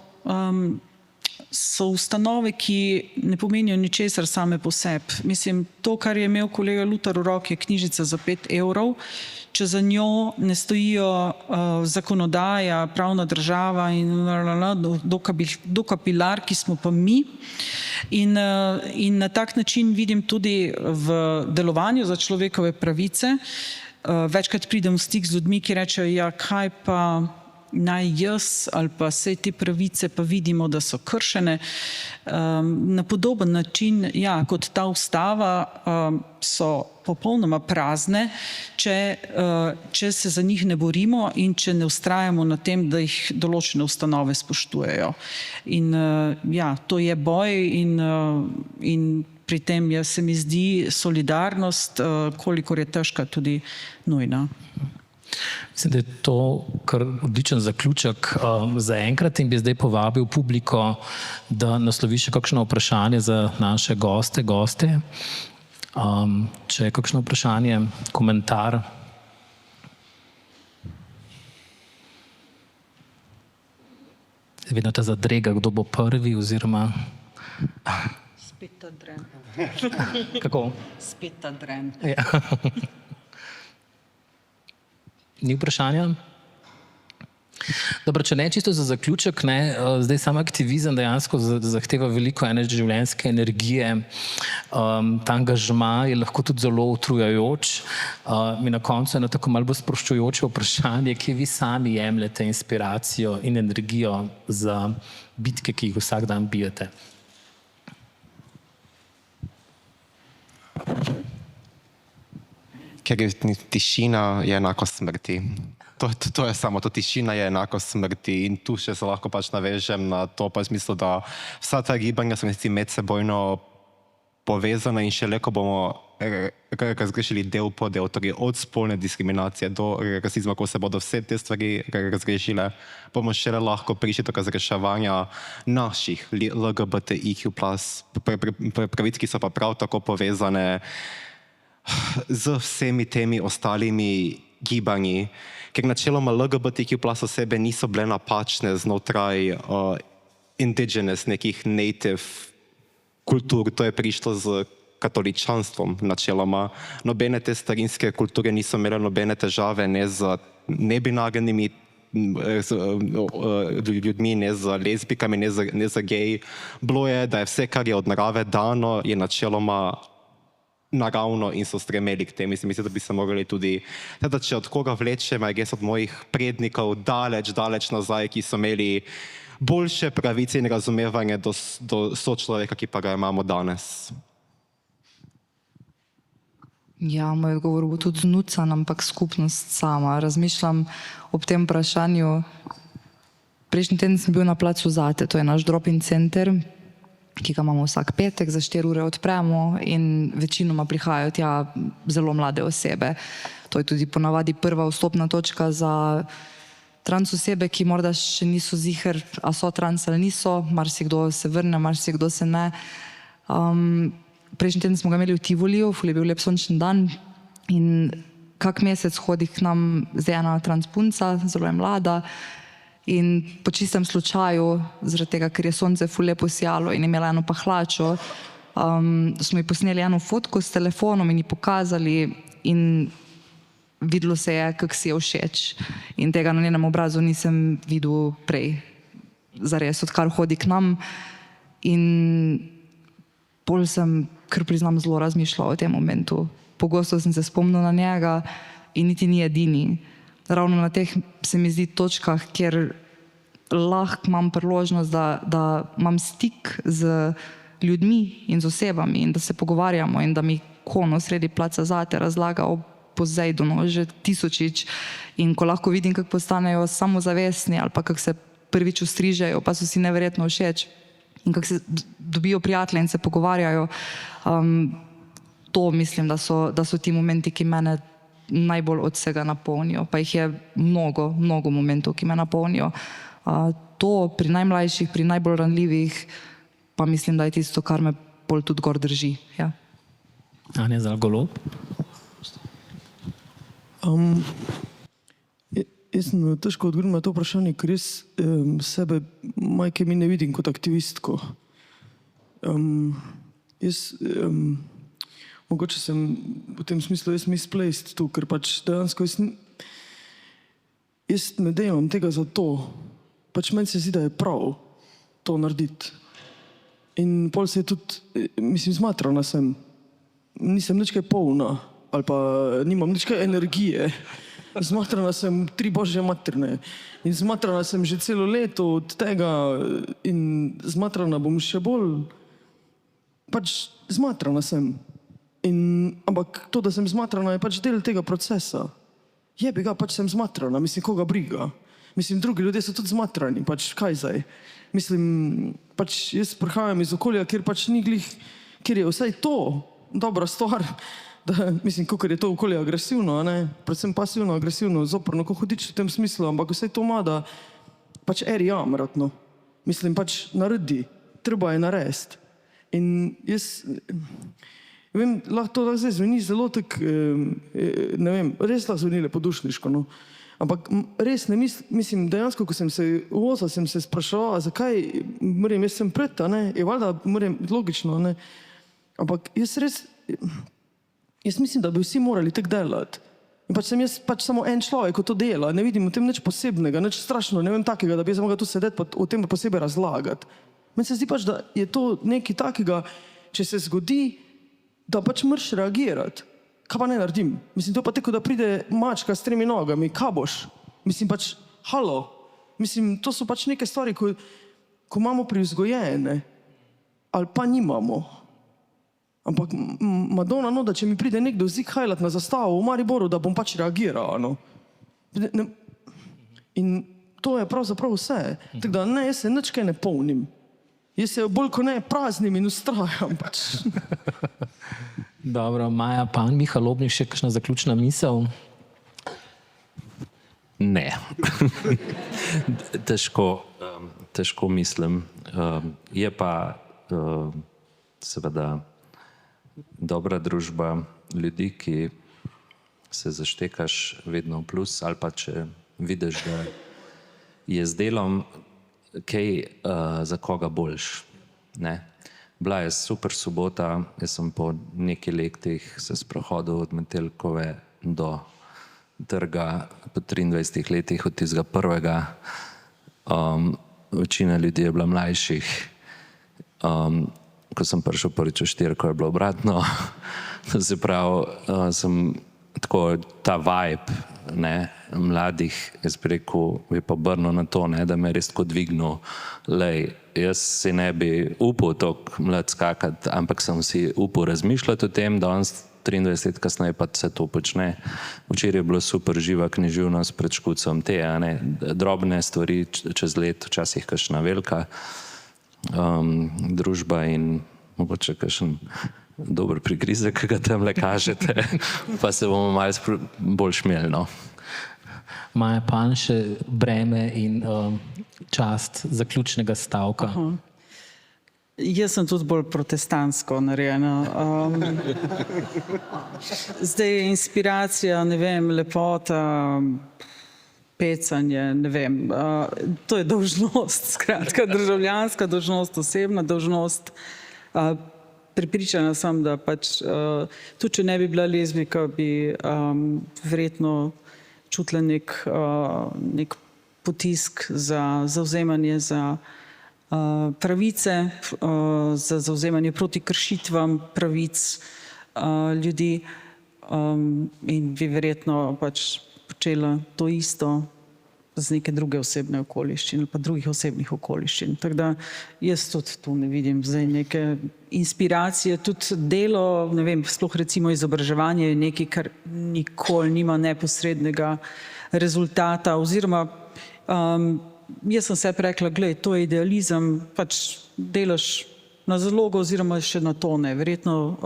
S3: ustanove, ki ne pomenijo ničesar same po sebi. Mislim, to, kar je imel kolega Lutar v roki, je knjižica za 5 evrov. Če za njo ne stojijo zakonodaja, pravna država in dokapilar, ki smo pa mi. In na tak način vidim tudi v delovanju za človekove pravice. Večkrat pridem v stik z ljudmi, ki rečejo, ja, kaj pa naj jaz ali pa vse te pravice pa vidimo, da so kršene. Na podoben način, ja, kot ta ustava, so popolnoma prazne, če se za njih ne borimo in če ne vztrajamo na tem, da jih določene ustanove spoštujejo. In ja, to je boj in pri tem se mi zdi solidarnost, kolikor je težka, tudi nujna.
S1: Mislim, da je to kar odličen zaključek za enkrat in bi zdaj povabil publiko, da naslovi še kakšno vprašanje za naše goste. Če je kakšno vprašanje, komentar. Vedno ta zadrega, kdo bo prvi oziroma...
S3: Spet ta dren.
S1: Kako?
S3: Spet ta dren.
S1: Ja. Ni vprašanja? Dobro, če ne čisto za zaključek, zdaj sam aktivizem dejansko zahteva veliko življenjske energije. Ta angažma je lahko tudi zelo utrujajoč. Mi na koncu eno tako malo bolj sproščujoče vprašanje, kje vi sami jemljete inspiracijo in energijo za bitke, ki jih vsak dan bijete?
S7: Ker tišina je enako smrti. To je samo, to tišina je enako smrti in tu še se lahko pač navežem na to, pa v smislu, da vsa ta gibanja so medsebojno povezana in šele, ko bomo razrešili del po del, torej od spolne diskriminacije do rasizma, ko se bodo vse te stvari razrešile, bomo šele lahko prišli do razreševanja naših LGBTIQ+ pravic, ki so pa prav tako povezane z vsemi temi ostalimi gibanji, ker načeloma LGBTQ+ osebe niso bile napačne znotraj indigenous, nekih native kultur, to je prišlo z katoličanstvom načeloma. Nobene te starinske kulture niso imele nobene težave ne z nebinarnimi ljudmi, ne z lezbikami, ne z geji. Bilo je, da je vse, kar je od narave dano, je načeloma naravno in so stremeli k tem. Mislim, da bi se morali tudi, teda če od koga vlečem, od mojih prednikov daleč nazaj, ki so imeli boljše pravice in razumevanje do sočloveka, ki pa ga imamo danes.
S6: Ja, moj odgovor bo tudi nucan, ampak skupnost sama. Razmišljam ob tem vprašanju. Prejšnji teden sem bil na placu Zate, to je naš drop-in center, ki ga imamo vsak petek, za 4 ure odpremo in večinoma prihajajo tja zelo mlade osebe. To je tudi ponavadi prva vstopna točka za trans osebe, ki morda še niso ziher, a so trans ali niso, marsikdo se vrne, marsikdo se ne. Prejšnji teden smo ga imeli v Tivoliju, ful je bil lep sončen dan in kak mesec hodi k nam zdaj ena trans punca, zelo je mlada, in po čistem slučaju, zaradi tega, ker je sonce ful lepo sijalo in imela eno pahlačo, smo ji posneli eno fotko s telefonom in ji pokazali in videlo se je, kako si je všeč. In tega na njenem obrazu nisem videl prej, zares, odkar hodi k nam. In bolj sem, kar priznam, zelo razmišljala o tem momentu. Pogosto sem se spomnil na njega in niti ni edini. Ravno na teh, se mi zdi, točkah, kjer lahko imam priložnost, da imam stik z ljudmi in z osebami in da se pogovarjamo in da mi Kono sredi placa Zate razlaga o Pozejdonu že tisočič in ko lahko vidim, kako postanejo samozavestni ali pa kako se prvič ostrižejo, pa so si neverjetno všeč in kako se dobijo prijatelje in se pogovarjajo, to mislim, da so ti momenti, ki mene najbolj od vsega napolnijo. Pa jih je mnogo, mnogo momentov, ki me napolnijo. To pri najmlajših, pri najbolj ranljivih, pa mislim, da je tisto, kar me bolj tudi gor drži. Ja.
S1: Anja Zalgolob?
S5: Jaz sem težko odgovorim na to vprašanje, ker res sebe majke mi ne vidim kot aktivistko. Mogoče sem v tem smislu jaz misplaced tu, ker pač dejansko jaz ne delam tega za to. Pač meni se zdi, da je prav to narediti. In pol se je tudi, mislim, zmatrana sem. Nisem nič kaj polna, ali pa nimam nič kaj energije. Zmatrana sem 3 božje materne. In zmatrana sem že celo leto od tega in zmatrana bom še bolj. Pač zmatrana sem. Ampak to, da sem zmatrana, je pač del tega procesa. Jebi ga, pač sem zmatrana, mislim, koga briga. Mislim, drugi ljudje so tudi zmatrani, pač kaj zdaj. Mislim, pač jaz prihajam iz okolja, kjer pač ni glih, kjer je vsaj to dobra stvar, da, mislim, kakor je to okolje agresivno, a ne, predvsem pasivno, agresivno, zoprno, ko hodič v tem smislu, ampak vsaj to ima, da pač jamratno. Mislim, pač naredi, treba je narediti. In jaz, vem, lahko to zdaj zveni zelo tak, ne vem, res lahko zveni lepodušniško, no. Ampak res ne mislim, dejansko, ko sem se vozila, sem se spraševala, zakaj moram, jaz sem pred, a ne, je valjda moram, logično, a ne. Ampak jaz mislim, da bi vsi morali tako delati. In pač sem jaz pač samo en človek, ko to dela, ne vidim v tem nič posebnega, nič strašno, ne vem takega, da bi jaz mogla tu sedeti pa o tem posebej razlagati. Meni se zdi pač, da je to nekaj takega, če se zgodi, da pač moraš reagirati. Kaj pa ne naredim? Mislim, to pa tako, da pride mačka s 3 nogami, kaj boš? Mislim pač, halo, mislim, to so pač neke stvari, ko imamo privzgojene, ali pa nimamo. Ampak Madonna, no, da če mi pride nekdo zighajlat na zastavo v Mariboru, da bom pač reagiral, no. In to je pravzaprav vse. Tako da ne, jaz se nič kaj ne polnim. Jaz se bolj ko ne praznim in ustrajam pač.
S1: Dobro, Maja Pan, Miha Lobnik, še kakšna zaključna misel?
S4: Ne. Težko mislim. Je pa seveda dobra družba ljudi, ki se zaštekaš vedno v plus, ali pa če vidiš, da je z delom kaj za koga boljš. Ne? Bila je super sobota, jaz sem po nekaj letih se sprehodil od Metelkove do trga, po 23 letih od tistega prvega. Večina ljudi je bila mlajših. Ko sem prišel prvič v Štirko, je bilo obratno. To se pravi, sem tako ta vibe, ne, mladih, jaz bi rekel, bi pa obrnil na to, ne, da me res tako dvignil. Lej, jaz si ne bi upal toliko mlad skakati, ampak sem si upal razmišljati o tem, danes 23 let kasneje pa se to počne. Včeraj je bilo super živa književnost pred Škucom, te, a ne, drobne stvari čez let, včasih kakšna velika družba in mogoče kakšen dober prigrizek, ki ga tamle kažete, pa se bomo malo bolj šmeli, no.
S1: Maja Pan, še breme in čast zaključnega stavka.
S3: Jaz sem tudi bolj protestantsko narejena. Zdaj je inspiracija, ne vem, lepota, pecanje, ne vem, to je dolžnost, skratka, državljanska dolžnost, osebna dolžnost. Prepričana sem, da pač, tudi če ne bi bila lezbika, bi verjetno čutila nek potisk za zavzemanje za pravice, za zavzemanje proti kršitvam pravic ljudi in bi verjetno pač počela to isto z neke druge osebne okoliščine ali pa drugih osebnih okoliščin. Tako da jaz tudi tu ne vidim zdaj neke inspiracije, tudi delo, ne vem, sploh recimo izobraževanje je nekaj, kar nikoli nima neposrednega rezultata oziroma jaz sem sebi rekla, glej, to je idealizem, pač delaš na zalogo oziroma še na to ne. Verjetno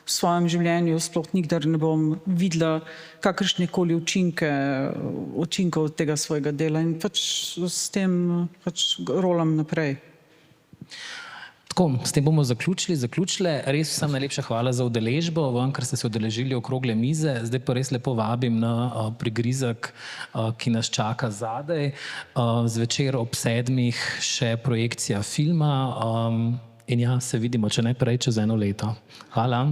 S3: v svojem življenju sploh nikdar ne bom videla kakršne koli učinkov tega svojega dela in pač s tem pač rolam naprej.
S1: Tako, s tem bomo zaključili. Res vsem najlepša hvala za udeležbo, vam, ker ste se udeležili okrogle mize. Zdaj pa res lepo vabim na prigrizek, ki nas čaka zadaj. Zvečer ob 7 še projekcija filma in ja, se vidimo, če ne prej, čez 1 leto. Hvala.